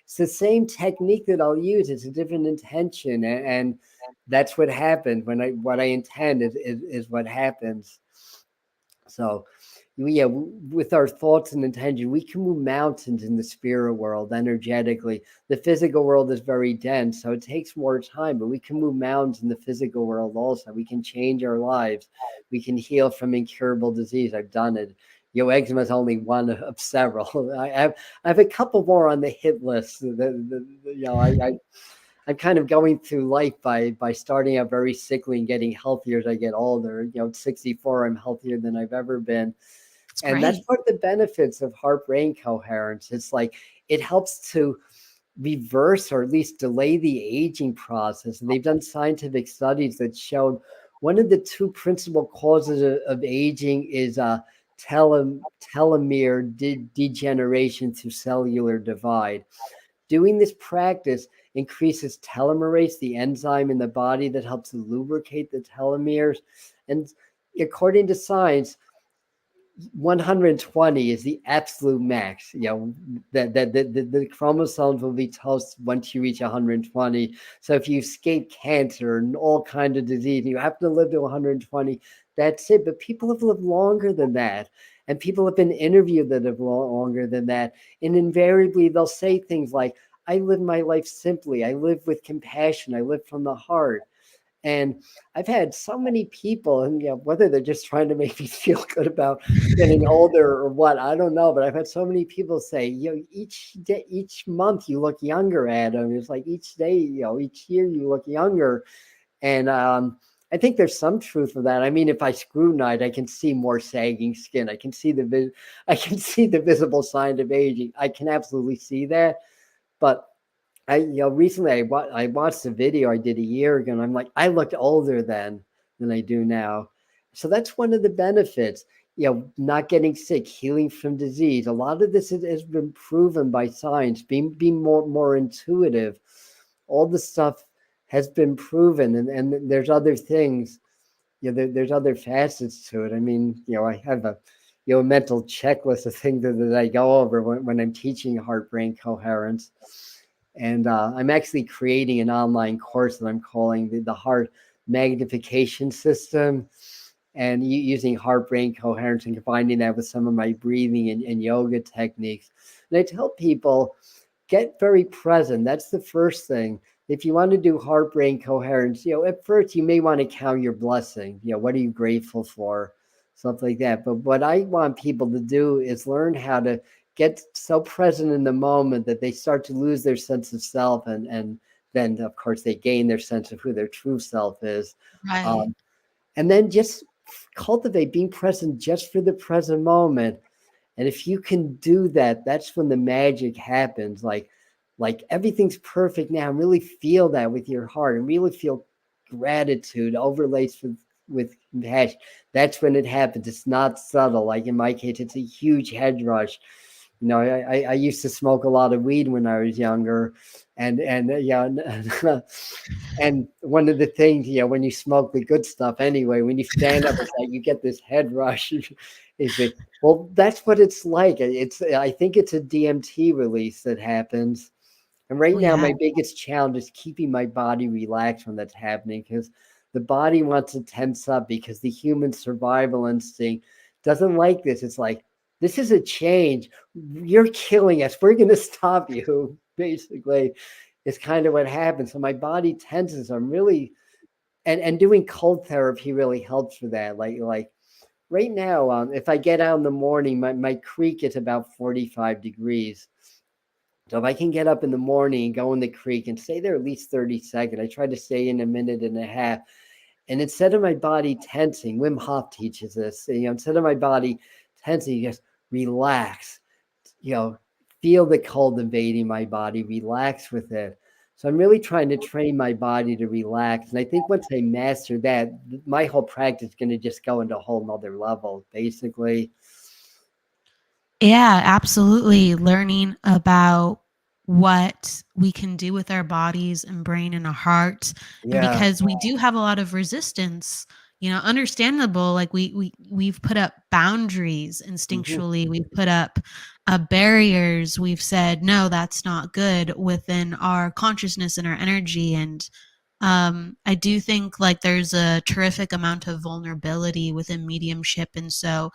It's the same technique that I'll use. It's a different intention, and that's what happens when what I intend is what happens. So, with our thoughts and intention, we can move mountains in the spirit world energetically. The physical world is very dense, so it takes more time, but we can move mountains in the physical world also. We can change our lives. We can heal from incurable disease. I've done it. Eczema is only one of several. I have a couple more on the hit list. I'm kind of going through life by starting out very sickly and getting healthier as I get older. At 64, I'm healthier than I've ever been. It's And that's great. part of the benefits of heart-brain coherence. It's like it helps to reverse or at least delay the aging process. And they've done scientific studies that showed one of the two principal causes of aging is telomere degeneration through cellular divide. Doing this practice increases telomerase, the enzyme in the body that helps to lubricate the telomeres. And according to science, 120 is the absolute max. That the chromosomes will be toast once you reach 120. So if you escape cancer and all kinds of disease, you have to live to 120. That's it. But people have lived longer than that, and people have been interviewed that have longer than that. And invariably, they'll say things like, "I live my life simply. I live with compassion. I live from the heart." And I've had so many people, and whether they're just trying to make me feel good about getting older or what, I don't know. But I've had so many people say, each day, each month you look younger, Adam. It's like each day, each year you look younger. And I think there's some truth to that. I mean, if I scrutinize, I can see more sagging skin. I can see the visible sign of aging. I can absolutely see that. But recently I watched a video I did a year ago, and I'm like, I looked older then than I do now. So that's one of the benefits, not getting sick, healing from disease. A lot of this has been proven by science, being more intuitive. All the stuff has been proven, and there's other things. There's other facets to it. I mean, I have a mental checklist of things that I go over when I'm teaching heart-brain coherence. And I'm actually creating an online course that I'm calling the Heart Magnification System, and using heart-brain coherence and combining that with some of my breathing and yoga techniques. And I tell people, get very present. That's the first thing. If you want to do heart-brain coherence, at first you may want to count your blessing. What are you grateful for? Something like that. But what I want people to do is learn how to get so present in the moment that they start to lose their sense of self, and then of course they gain their sense of who their true self is. Right. And then just cultivate being present just for the present moment. And if you can do that, that's when the magic happens. Like everything's perfect now. And really feel that with your heart, and really feel gratitude overlays with compassion. That's when it happens. It's not subtle. Like in my case, it's a huge head rush. I used to smoke a lot of weed when I was younger, and and one of the things, when you smoke the good stuff anyway, when you stand up, it's like you get this head rush. Is it? Well, that's what it's like. I think it's a DMT release that happens. And right Oh now, yeah. my biggest challenge is keeping my body relaxed when that's happening, because the body wants to tense up, because the human survival instinct doesn't like this. It's like, this is a change. You're killing us. We're going to stop you, basically. It's kind of what happens. So my body tenses. I'm really, and doing cold therapy really helps for that. Like right now, if I get out in the morning, my creek is about 45 degrees. So if I can get up in the morning and go in the creek and stay there at least 30 seconds, I try to stay in a minute and a half. And instead of my body tensing, Wim Hof teaches this, instead of my body tensing, you just relax, feel the cold invading my body, relax with it. So I'm really trying to train my body to relax. And I think once I master that, my whole practice is going to just go into a whole nother level, basically. Yeah, absolutely. Learning about what we can do with our bodies and brain and our heart. And Yeah. because we do have a lot of resistance, understandable, like we've put up boundaries Mhm. instinctually, we've put up barriers, we've said no, that's not good within our consciousness and our energy. And I do think like there's a terrific amount of vulnerability within mediumship. And so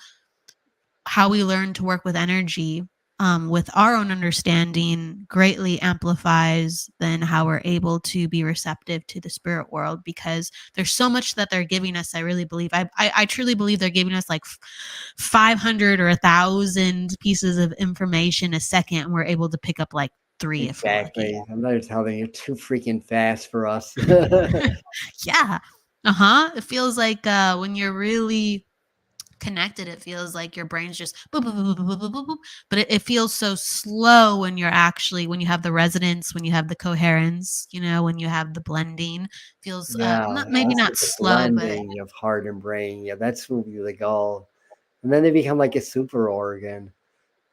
how we learn to work with energy with our own understanding greatly amplifies then how we're able to be receptive to the spirit world, because there's so much that they're giving us. I really believe I truly believe they're giving us like 500 or 1,000 pieces of information a second, and we're able to pick up like three if we're lucky. Exactly. I'm not telling you, too freaking fast for us. Yeah. It feels like when you're really connected, it feels like your brain's just boop, boop, boop, boop, boop, boop, boop, boop. But it feels so slow when you're actually, when you have the resonance, when you have the coherence, when you have the blending. Feels Yeah, not, maybe that's not like the slow, but blending of heart and brain. Yeah, that's really the goal. And then they become like a super organ.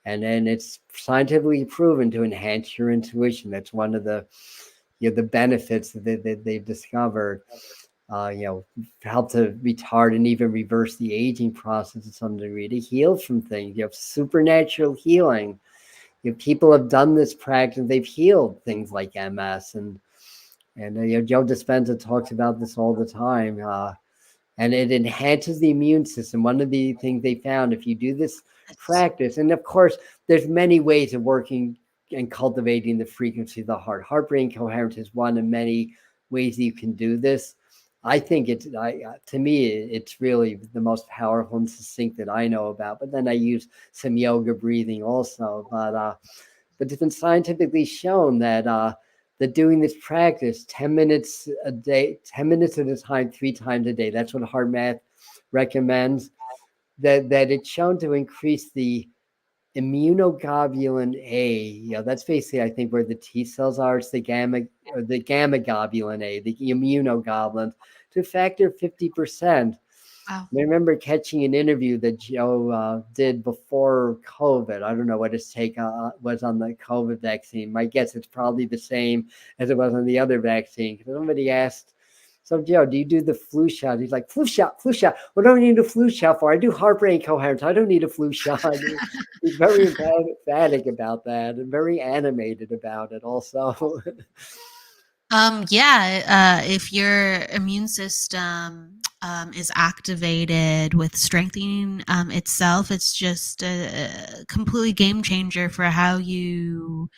And then it's scientifically proven to enhance your intuition. That's one of the benefits that they've discovered. Help to retard and even reverse the aging process to some degree, to heal from things. You have supernatural healing. People have done this practice. They've healed things like MS, and Joe Dispenza talks about this all the time. And it enhances the immune system. One of the things they found, if you do this it's practice, and of course, there's many ways of working and cultivating the frequency of the heart. Heart-brain coherence is one of many ways that you can do this. I think to me, it's really the most powerful and succinct that I know about. But then I use some yoga breathing also. But it's been scientifically shown that doing this practice 10 minutes a day, 10 minutes at a time, 3 times a day, that's what heart math recommends, that it's shown to increase the immunoglobulin A. That's basically, I think, where the T cells are. It's the gamma globulin A, the immunoglobulins, to a factor of 50%. wow. I remember catching an interview that Joe did before COVID. I don't know what his take was on the COVID vaccine. My guess it's probably the same as it was on the other vaccine. Somebody asked, so Joe, do you do the flu shot? He's like, flu shot, flu shot. What do I need a flu shot for? I do heart-brain coherence. I don't need a flu shot. He's very emphatic about that and very animated about it also. Yeah, if your immune system is activated with strengthening itself, it's just a completely game changer for how you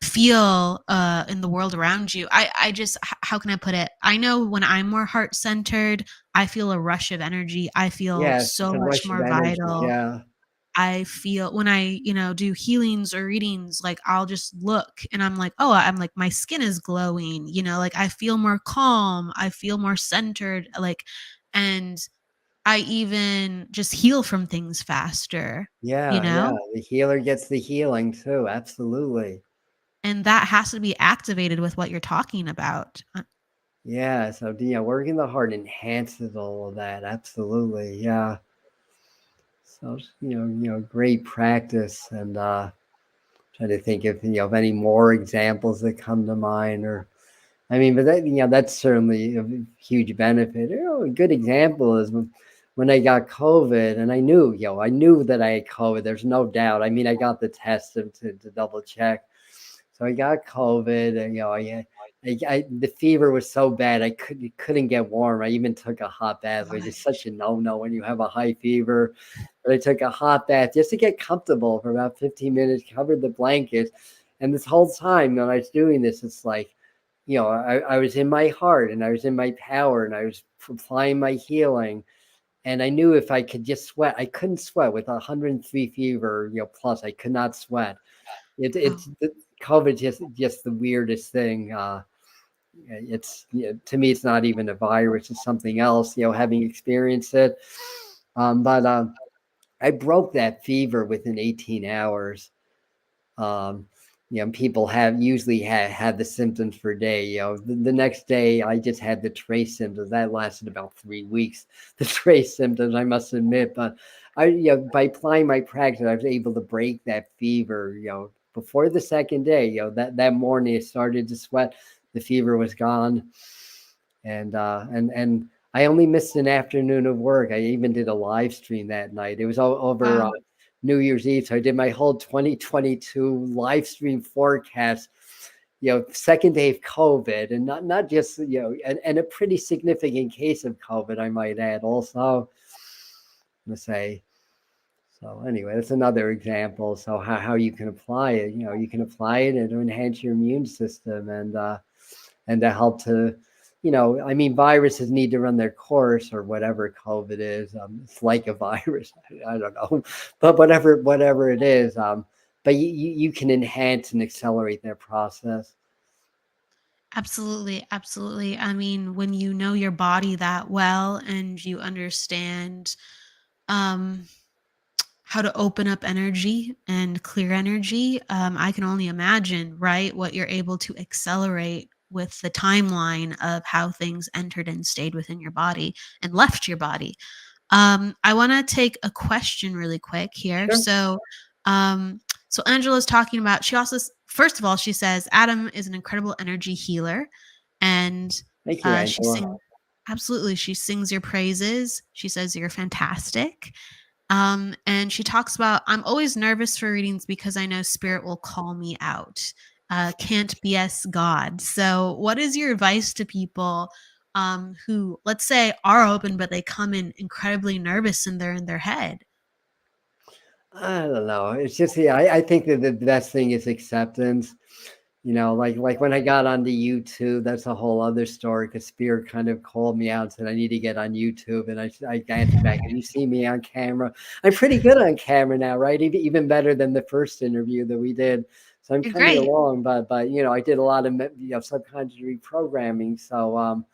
feel in the world around you. I just, how can I put it? I know when I'm more heart centered, I feel a rush of energy. I feel Yes, it's so a much rush of more energy. vital. Yeah. I feel when I, do healings or readings, like I'll just look and I'm like, oh, I'm like, my skin is glowing, like I feel more calm, I feel more centered, like, and I even just heal from things faster, you Yeah, yeah. know? The healer gets the healing too. Absolutely. And that has to be activated with what you're talking about. Yeah. So, working the heart enhances all of that. Absolutely. Yeah. So, great practice. And trying to think of any more examples that come to mind, or, I mean, but that's certainly a huge benefit. A good example is when I got COVID, and I knew that I had COVID. There's no doubt. I mean, I got the test to double check. So I got COVID, and the fever was so bad I couldn't get warm. I even took a hot bath, which is such a no-no when you have a high fever. But I took a hot bath just to get comfortable for about 15 minutes, covered the blankets, and this whole time when I was doing this, it's like, I was in my heart and I was in my power and I was applying my healing. And I knew if I could just sweat, I couldn't sweat with 103 fever, plus. I could not sweat. Wow. COVID just the weirdest thing. It's to me, it's not even a virus; it's something else. Having experienced it, but I broke that fever within 18 hours. Um, people have usually had the symptoms for a day. The next day I just had the trace symptoms. That lasted about 3 weeks. The trace symptoms, I must admit, but by applying my practice, I was able to break that fever. Before the second day, that morning I started to sweat. The fever was gone, and I only missed an afternoon of work. I even did a live stream that night. It was over Wow. New Year's Eve. So I did my whole 2022 live stream forecast, second day of COVID, and not just, and a pretty significant case of COVID, I might add also. Let's say. So anyway, that's another example. So how you can apply it, you can apply it to enhance your immune system and to help to, I mean, viruses need to run their course or whatever COVID is. It's like a virus. I don't know, but whatever it is. But you can enhance and accelerate their process. Absolutely, absolutely. I mean, when you know your body that well and you understand um how to open up energy and clear energy, I can only imagine, right, what you're able to accelerate with the timeline of how things entered and stayed within your body and left your body. I want to take a question really quick here. Sure. Um, so Angela's talking about. She also, first of all, she says Adam is an incredible energy healer, and Thank you, she Angela. sings. Absolutely, she sings your praises. She says you're fantastic. And she talks about, I'm always nervous for readings because I know spirit will call me out. Can't BS God. So, what is your advice to people who, let's say, are open, but they come in incredibly nervous and they're in their head? I don't know. It's just, yeah, I think that the best thing is acceptance. Like when I got onto YouTube, that's a whole other story. Because Spirit kind of called me out and said I need to get on YouTube, and I answered back, "Have you seen me on camera? I'm pretty good on camera now, right? Even better than the first interview that we did. So I'm You're coming great. along, but I did a lot of subconscious reprogramming. So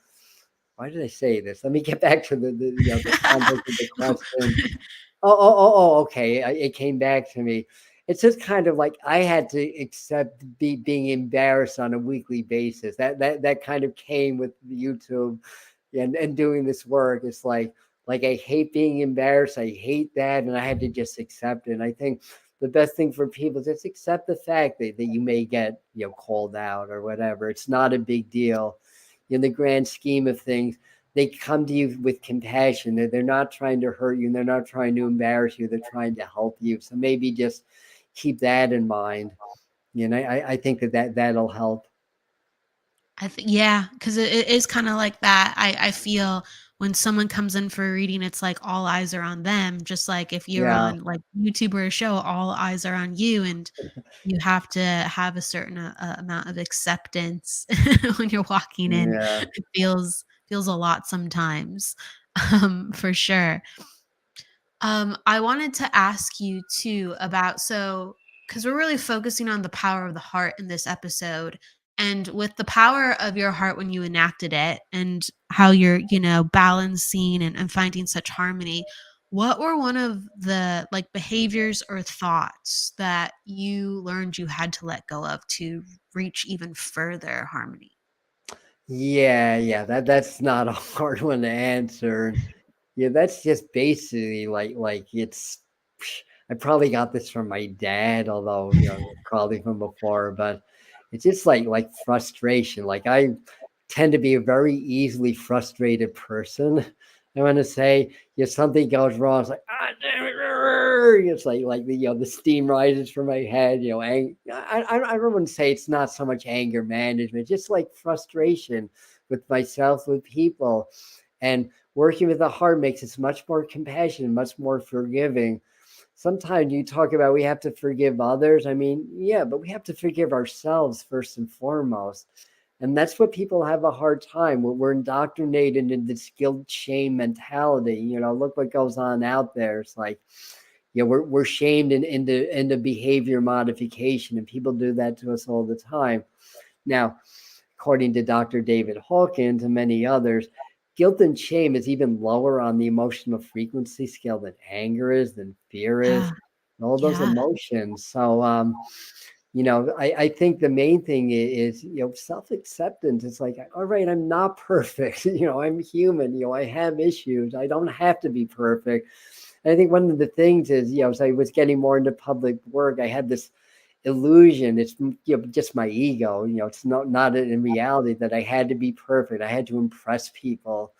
why did I say this? Let me get back to the context of the question. Okay. It came back to me. It's just kind of like I had to accept being embarrassed on a weekly basis. That kind of came with YouTube and doing this work. It's like I hate being embarrassed. I hate that, and I had to just accept it. And I think the best thing for people is just accept the fact that you may get called out or whatever. It's not a big deal in the grand scheme of things. They come to you with compassion. They're not trying to hurt you, and they're not trying to embarrass you. They're trying to help you. So maybe just keep that in mind. I think that'll help. I think, yeah, because it is kind of like that. I feel when someone comes in for a reading, it's like all eyes are on them. Just like if you're Yeah, on like YouTube or a show, all eyes are on you, and you have to have a certain amount of acceptance when you're walking in. yeah. It feels a lot sometimes, for sure. I wanted to ask you too about, so because we're really focusing on the power of the heart in this episode, and with the power of your heart when you enacted it, and how you're, balancing and finding such harmony. What were one of the like behaviors or thoughts that you learned you had to let go of to reach even further harmony? Yeah. That's not a hard one to answer. Yeah, that's just basically like it's. I probably got this from my dad, although probably from before. But it's just like frustration. Like I tend to be a very easily frustrated person. I want to say, something goes wrong. It's like, ah, damn it. It's like the steam rises from my head. I don't want to say it's not so much anger management, just like frustration with myself, with people, and working with the heart makes us much more compassionate, much more forgiving. Sometimes you talk about we have to forgive others. I mean, yeah, but we have to forgive ourselves first and foremost. And that's what people have a hard time. We're indoctrinated in this guilt shame mentality. Look what goes on out there. It's like, we're shamed into behavior modification, and people do that to us all the time. Now, according to Dr. David Hawkins and many others, guilt and shame is even lower on the emotional frequency scale than anger is, than fear is, Yeah. and all those Yeah. emotions. So, I think the main thing is, self-acceptance. It's like, all right, I'm not perfect. I'm human. I have issues. I don't have to be perfect. And I think one of the things is, as I was getting more into public work, I had this illusion. It's just my ego. It's not in reality that I had to be perfect. I had to impress people.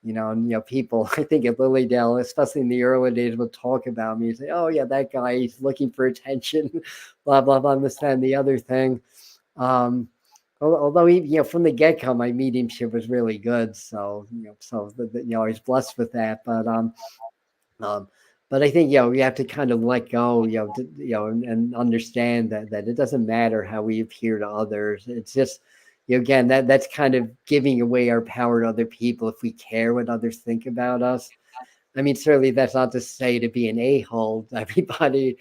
And people, I think at Lilydale, especially in the early days, would talk about me and say, "Oh yeah, that guy, he's looking for attention," blah blah blah, this that, and the other thing. Although he, from the get-go, my mediumship was really good. So I was blessed with that. But I think, we have to kind of let go, and understand that it doesn't matter how we appear to others. It's just, again, that's kind of giving away our power to other people if we care what others think about us. I mean, certainly that's not to say to be an a-hole to everybody,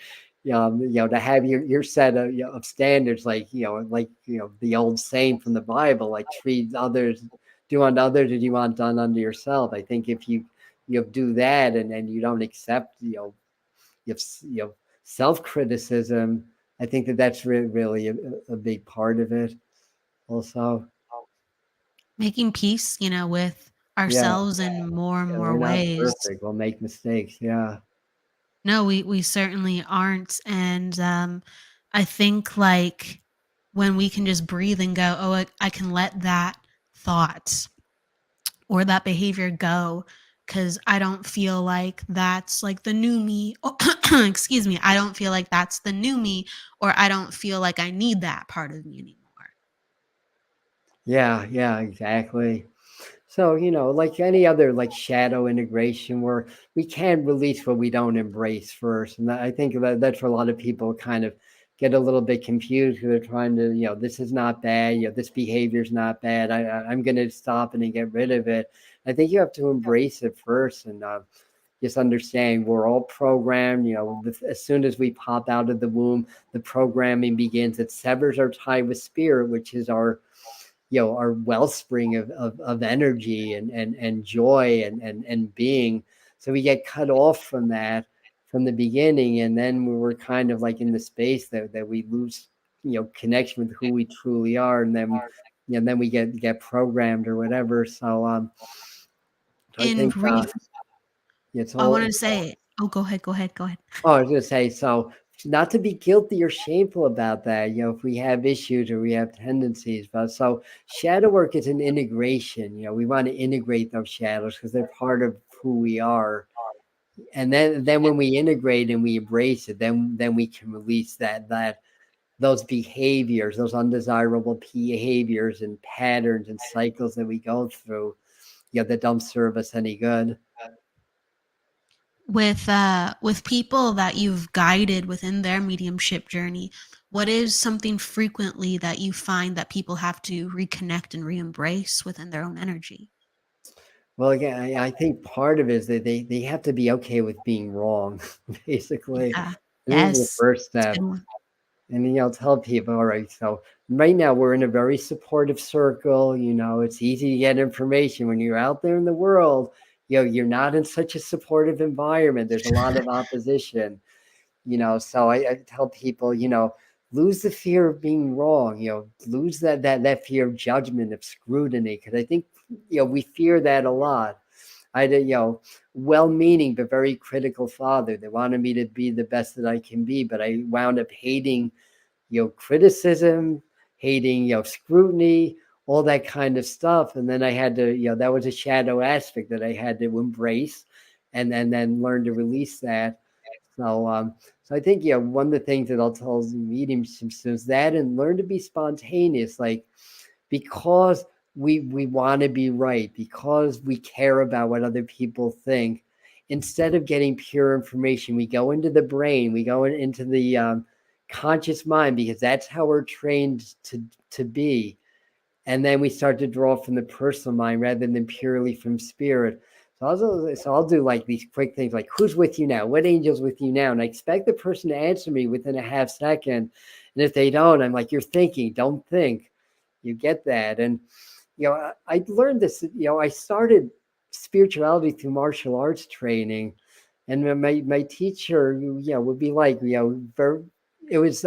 to have your set of standards, like, the old saying from the Bible, like treat others, do unto others as you want done unto yourself. I think if you do that, and you don't accept, self-criticism, I think that's really a big part of it also. Making peace, with Yeah, ourselves in more and more we're not ways. perfect. We'll make mistakes. Yeah. No, we certainly aren't. And I think like when we can just breathe and go, oh, I can let that thought or that behavior go because I don't feel like that's like the new me. Excuse me. I don't feel like that's the new me, or I don't feel like I need that part of me anymore. Yeah, exactly. So, like any other like shadow integration, where we can release what we don't embrace first. And I think that's where a lot of people kind of get a little bit confused, because they're trying to, this is not bad, this behavior is not bad. I'm going to stop it and get rid of it. I think you have to embrace it first, and just understand we're all programmed. As soon as we pop out of the womb, the programming begins. It severs our tie with spirit, which is our wellspring of energy and joy and being. So we get cut off from that from the beginning, and then we were kind of like in the space that we lose connection with who we truly are, and then we get programmed or whatever. So I In think brief, it's I all. wanted to say, oh, go ahead, go ahead, go ahead. Oh, I was going to say, so not to be guilty or shameful about that, if we have issues or we have tendencies. But so shadow work is an integration. We want to integrate those shadows because they're part of who we are. And then when we integrate and we embrace it, then we can release that those behaviors, those undesirable behaviors and patterns and cycles that we go through, that don't serve us any good. With people that you've guided within their mediumship journey, what is something frequently that you find that people have to reconnect and re-embrace within their own energy? Well, again, I think part of it is that they have to be okay with being wrong, basically. Yeah. This is the Yes. first It's a step. good one. And then I'll tell people, all right, so right now we're in a very supportive circle. It's easy to get information when you're out there in the world. You're not in such a supportive environment. There's a lot of opposition. So I tell people, lose the fear of being wrong, lose that fear of judgment, of scrutiny, because I think, we fear that a lot. I had a, well-meaning but very critical father that wanted me to be the best that I can be, but I wound up hating, criticism, hating, scrutiny, all that kind of stuff. And then I had to, that was a shadow aspect that I had to embrace, and then learn to release that. So I think, one of the things that I'll tell mediums is that, and learn to be spontaneous, like, because we want to be right, because we care about what other people think. Instead of getting pure information, we go into the brain, we go into the conscious mind, because that's how we're trained to be. And then we start to draw from the personal mind rather than purely from spirit. So I'll do like these quick things like, who's with you now? What angel's with you now? And I expect the person to answer me within a half second. And if they don't, I'm like, you're thinking, don't think. You get that. And, I learned this, I started spirituality through martial arts training. And my teacher, would be like, it was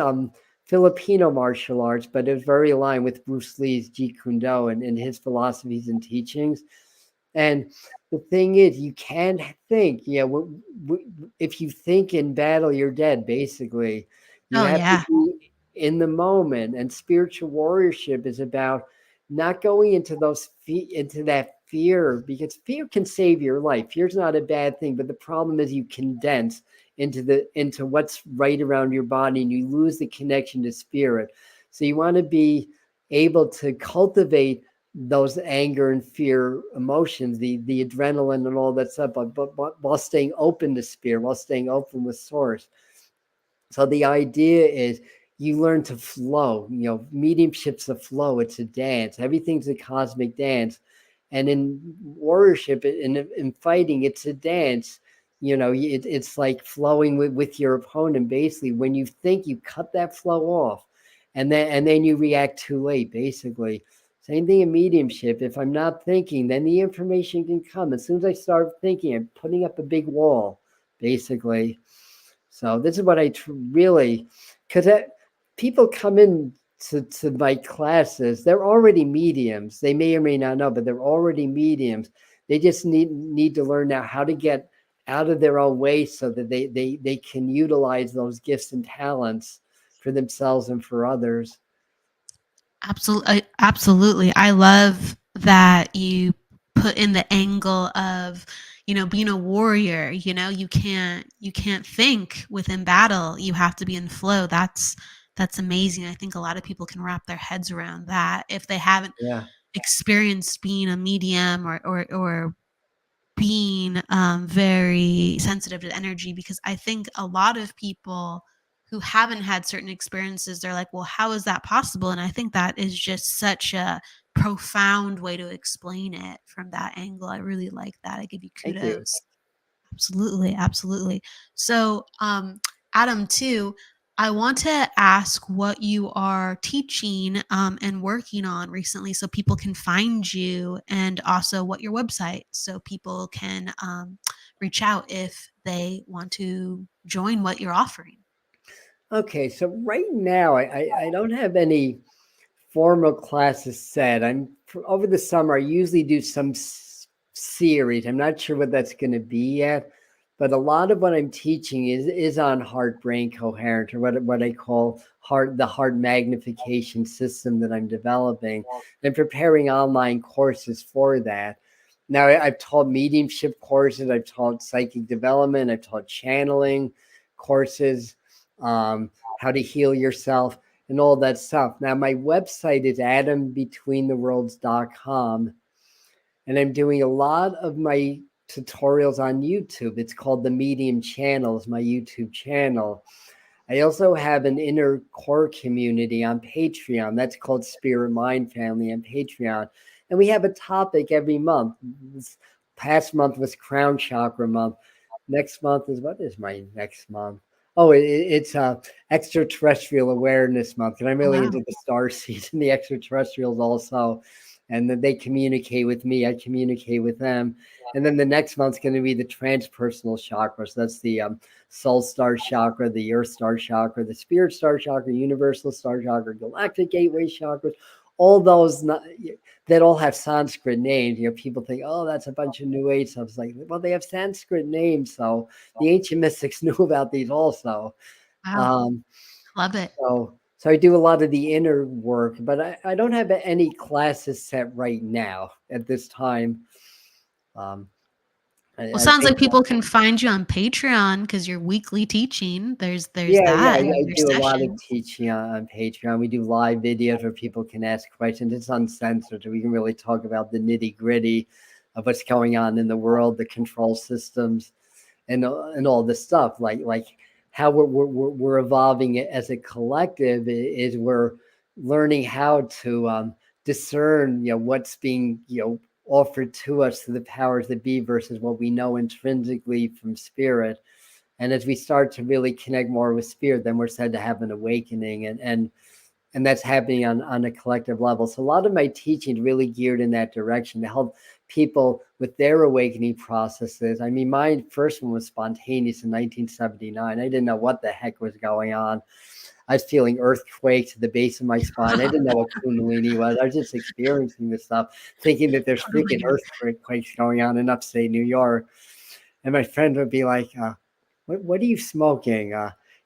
Filipino martial arts, but it was very aligned with Bruce Lee's Jeet Kune Do and his philosophies and teachings. And the thing is, you can't think. If you think in battle, you're dead. Basically, you Oh have to yeah. be in the moment. And spiritual warriorship is about not going into into that fear, because fear can save your life. Fear's not a bad thing, but the problem is you condense into what's right around your body, and you lose the connection to spirit. So you want to be able to cultivate those anger and fear emotions, the adrenaline and all that stuff, but while staying open to spirit, while staying open with source. So the idea is you learn to flow. Mediumship's a flow. It's a dance. Everything's a cosmic dance. And in warriorship, in fighting, it's a dance. It's like flowing with your opponent. Basically, when you think, you cut that flow off, and then you react too late. Basically, same thing in mediumship. If I'm not thinking, then the information can come. As soon as I start thinking, I'm putting up a big wall. Basically. So this is what I really, because people come in to my classes, they're already mediums. They may or may not know, but they're already mediums. They just need to learn now how to get out of their own way so that they can utilize those gifts and talents for themselves and for others. Absolutely, absolutely. I love that you put in the angle of, being a warrior. You can't think within battle. You have to be in flow. That's amazing. I think a lot of people can wrap their heads around that if they haven't Yeah. experienced being a medium or being very sensitive to energy, because I think a lot of people who haven't had certain experiences, they're like, well, how is that possible? And I think that is just such a profound way to explain it from that angle. I really like that. I give you Thank you. kudos. Absolutely, absolutely. So, Adam, too, I want to ask what you are teaching and working on recently so people can find you, and also what your website so people can reach out if they want to join what you're offering. Okay, so right now I don't have any formal classes set. Over the summer, I usually do some series. I'm not sure what that's going to be yet, but a lot of what I'm teaching is on heart brain coherent, or what I call the heart magnification system that I'm developing, and preparing online courses for that. Now, I've taught mediumship courses, I've taught psychic development, I've taught channeling courses, how to heal yourself, and all that stuff. Now, my website is atombetweentheworlds.com, and I'm doing a lot of my tutorials on YouTube. It's called The Medium Channel, is my YouTube channel. I also have an inner core community on Patreon. That's called Spirit Mind Family on Patreon. And we have a topic every month. This past month was Crown Chakra month. Next month is, what is my next month? Oh, it's extraterrestrial awareness month. And I'm Oh, really wow. into the starseeds and the extraterrestrials also. And then they communicate with me. I communicate with them. And then the next month's going to be the transpersonal chakra. So that's the soul star chakra, the earth star chakra, the spirit star chakra, universal star chakra, galactic gateway chakras. All those that all have Sanskrit names. People think, oh, that's a bunch of New Age stuff. It's like, well, they have Sanskrit names. So the ancient mystics knew about these also. Wow. Love it. So I do a lot of the inner work, but I don't have any classes set right now at this time. Well, I sounds think, like people can find you on Patreon because you're weekly teaching. There's yeah, that, I and your do a lot of sessions. teaching on Patreon. We do live videos where people can ask questions. It's uncensored, so we can really talk about the nitty gritty of what's going on in the world, the control systems, and all this stuff. Like how we're evolving as a collective is we're learning how to discern, what's being, offered to us through the powers that be versus what we know intrinsically from spirit. And as we start to really connect more with spirit, then we're said to have an awakening, and that's happening on a collective level. So a lot of my teaching really geared in that direction to help people with their awakening processes. I mean, my first one was spontaneous in 1979. I didn't know what the heck was going on. I was feeling earthquakes at the base of my spine. I didn't know what Kundalini was. I was just experiencing this stuff, thinking that there's freaking earthquakes going on in upstate New York. And my friend would be like, what are you smoking?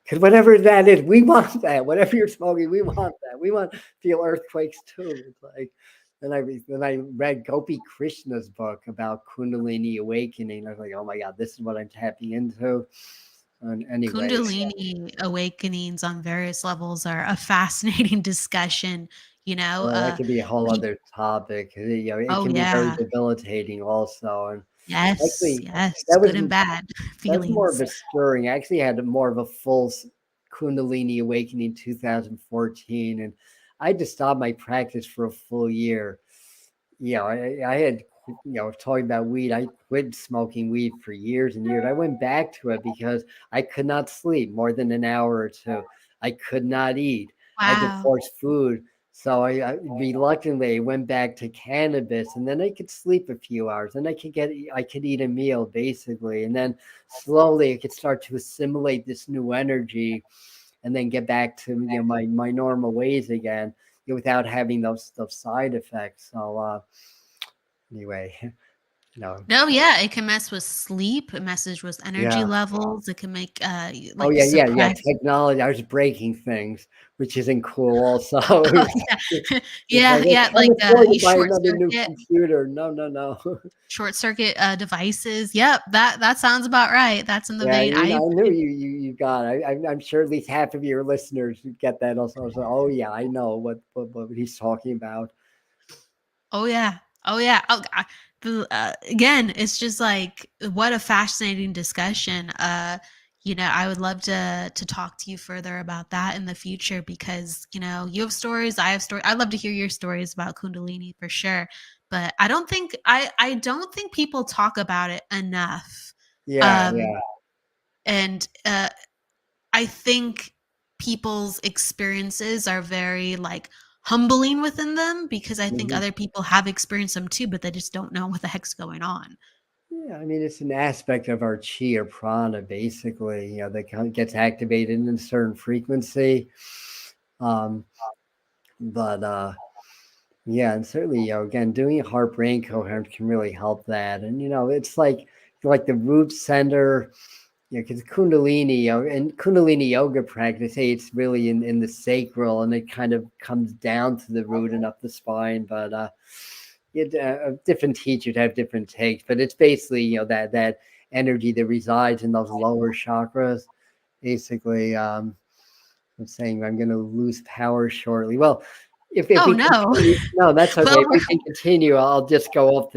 Because whatever that is, we want that. Whatever you're smoking, we want that. We want to feel earthquakes too. It's like, then I read Gopi Krishna's book about Kundalini awakening. I was like, oh my God, this is what I'm tapping into. And anyways, Kundalini awakenings on various levels are a fascinating discussion. that could be a whole other topic. It Oh can be very yeah, debilitating also. And yes, actually, yes, that was good and bad that was more of feelings. a stirring. I actually had more of a full Kundalini awakening in 2014, and I had to stop my practice for a full year. I had, talking about weed, I quit smoking weed for years and years. I went back to it because I could not sleep more than an hour or two. I could not eat. I had to Wow. force food. So I reluctantly went back to cannabis, and then I could sleep a few hours, and I could eat a meal basically, and then slowly I could start to assimilate this new energy, and then get back to my normal ways again, without having those side effects. So anyway, no. No, yeah, it can mess with sleep. It messes with energy Yeah. levels. It can make Oh like yeah. suppress. Technology. I was breaking things, which isn't cool. Also, Oh yeah, it's like yeah, I yeah. can't Like afford to you buy another new circuit computer. No. short circuit devices. Yep, that sounds about right. That's in the Yeah, vein. I knew you got it. I'm sure at least half of your listeners get that also. So, oh yeah, I know what he's talking about. Oh yeah. Oh yeah. Oh, again, it's just like what a fascinating discussion. I would love to talk to you further about that in the future because you have stories, I have stories. I'd love to hear your stories about Kundalini for sure. But I don't think people talk about it enough. Yeah, Um, yeah. and I think people's experiences are very like humbling within them because I think Mhm. other people have experienced them too, but they just don't know what the heck's going on. Yeah, I mean, it's an aspect of our chi or prana, basically, that gets activated in a certain frequency. Um, but yeah, and certainly, again, doing heart brain coherence can really help that. And it's like the root center, because Kundalini, and Kundalini yoga practice, hey, it's really in the sacral, and it kind of comes down to the root and up the spine. But different teachers have different takes, but it's basically that energy that resides in those lower chakras. Basically, I'm saying I'm going to lose power shortly. Well, if Oh we no. continue, no, that's okay. Well, If we can continue, I'll just I'll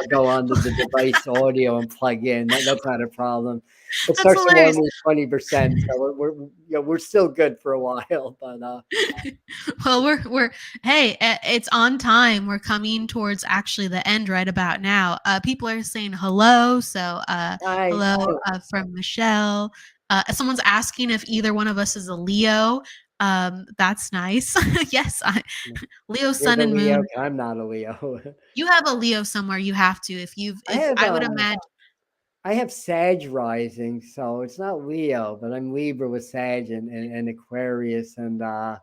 go on to the device audio and plug in. That's not a problem. It that's starts to hilarious. warm me 20%, so we're still good for a while. But Well, we're hey, it's on time. We're coming towards actually the end right about now. People are saying hello, so I hello from Michelle. Someone's asking if either one of us is a Leo. That's nice. Yes, Leo you're sun the and Leo. moon. I'm not a Leo. You have a Leo somewhere. You have to. I If have I would imagine I have Sag rising, so it's not Leo, but I'm Libra with Sag and Aquarius, and I'm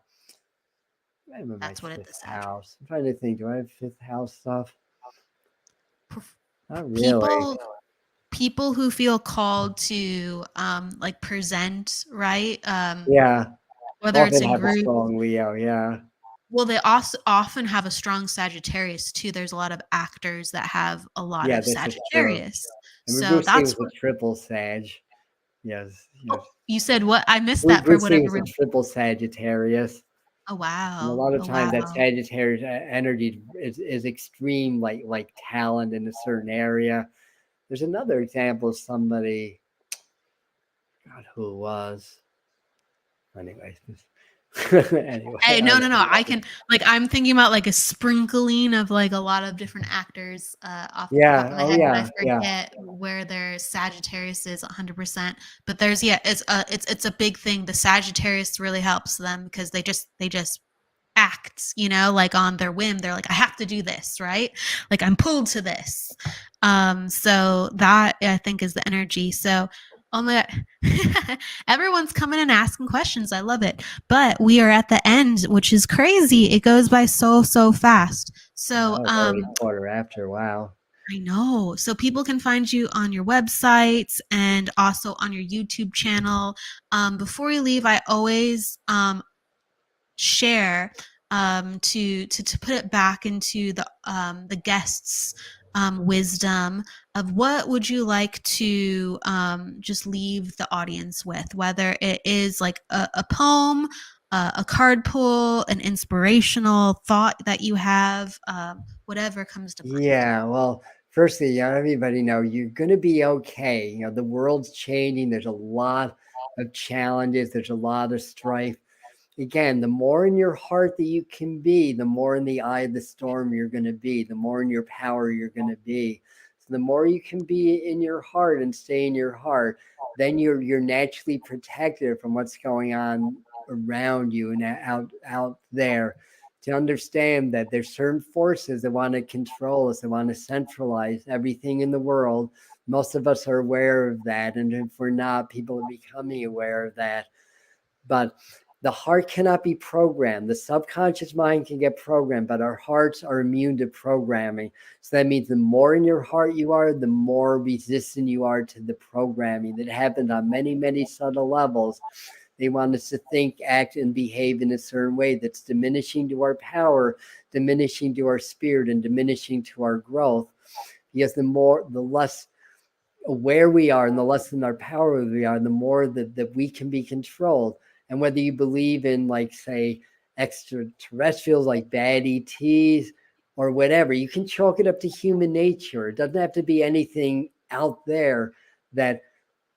in my that's what it fifth is. house. I'm trying to think. Do I have fifth house stuff? Not really. People who feel called to like present, right? Yeah, Whether it's often in have a group. strong Leo. Yeah, Well, they also often have a strong Sagittarius too. There's a lot of actors that have a lot yeah, of this is true. Sagittarius. I mean, So Bruce Lee that's was a what. triple Sag. Yes, Oh, yes. you said what? I missed that for Bruce Lee whatever was a reason. triple Sagittarius. Oh And a wow! lot of Oh times that wow! Sagittarius energy is extreme, like talent in a certain area. There's another example of somebody, God, who it was. Anyways, Anyway, Hey, no, no, no. I okay. can like I'm thinking about like a sprinkling of like a lot of different actors off the top Yeah. of my Oh, head, but I yeah. Yeah. forget where their Sagittarius is 100%. But there's yeah, it's a big thing. The Sagittarius really helps them because they just act, like on their whim. They're like, I have to do this, right? Like I'm pulled to this. So that I think is the energy. So oh my everyone's coming and asking questions. I love it. But we are at the end, which is crazy. It goes by so fast. So Oh, it's already quarter after. Wow. I know. So people can find you on your websites and also on your YouTube channel. Before we leave, I always share to put it back into the guests' wisdom of what would you like to just leave the audience with, whether it is like a poem, a card pull, an inspirational thought that you have, whatever comes to mind. Yeah, well, firstly, everybody know you're going to be okay. The world's changing. There's a lot of challenges. There's a lot of strife. Again, the more in your heart that you can be, the more in the eye of the storm you're going to be, the more in your power you're going to be. So the more you can be in your heart and stay in your heart, then you're naturally protected from what's going on around you and out there. To understand that there's certain forces that want to control us, that want to centralize everything in the world. Most of us are aware of that, and if we're not, people are becoming aware of that. But the heart cannot be programmed. The subconscious mind can get programmed, but our hearts are immune to programming. So that means the more in your heart you are, the more resistant you are to the programming that happens on many, many subtle levels. They want us to think, act, and behave in a certain way that's diminishing to our power, diminishing to our spirit, and diminishing to our growth. Because the less aware we are and the less in our power we are, the more that we can be controlled. And whether you believe in, like, say, extraterrestrials, like bad ETs or whatever, you can chalk it up to human nature. It doesn't have to be anything out there. That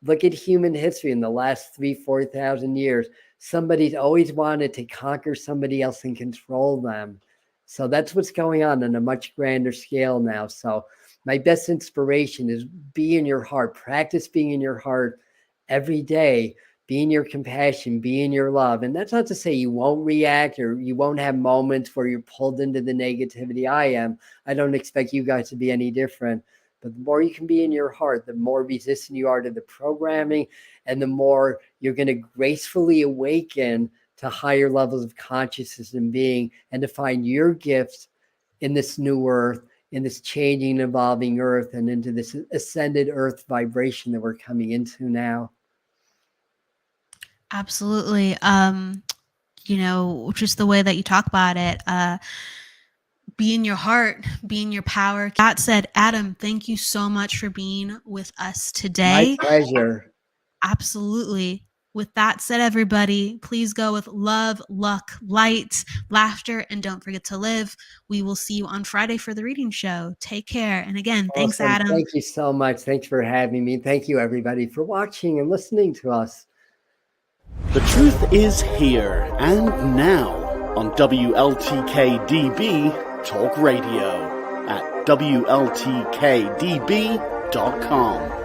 look at human history in the last 3,000-4,000 years. Somebody's always wanted to conquer somebody else and control them. So that's what's going on a much grander scale now. So my best inspiration is be in your heart. Practice being in your heart every day. Be in your compassion, be in your love. And that's not to say you won't react or you won't have moments where you're pulled into the negativity. I am. I don't expect you guys to be any different. But the more you can be in your heart, the more resistant you are to the programming, and the more you're going to gracefully awaken to higher levels of consciousness and being, and to find your gifts in this new earth, in this changing, evolving earth, and into this ascended earth vibration that we're coming into now. Absolutely. Just the way that you talk about it, be in your heart, be in your power. That said, Adam, thank you so much for being with us today. My pleasure. Absolutely. With that said, everybody, please go with love, luck, light, laughter, and don't forget to live. We will see you on Friday for the reading show. Take care. And again, thanks, Awesome. Adam. Thank you so much. Thanks for having me. Thank you, everybody, for watching and listening to us. The truth is here and now on WLTK-DB Talk Radio at WLTK-DB.com.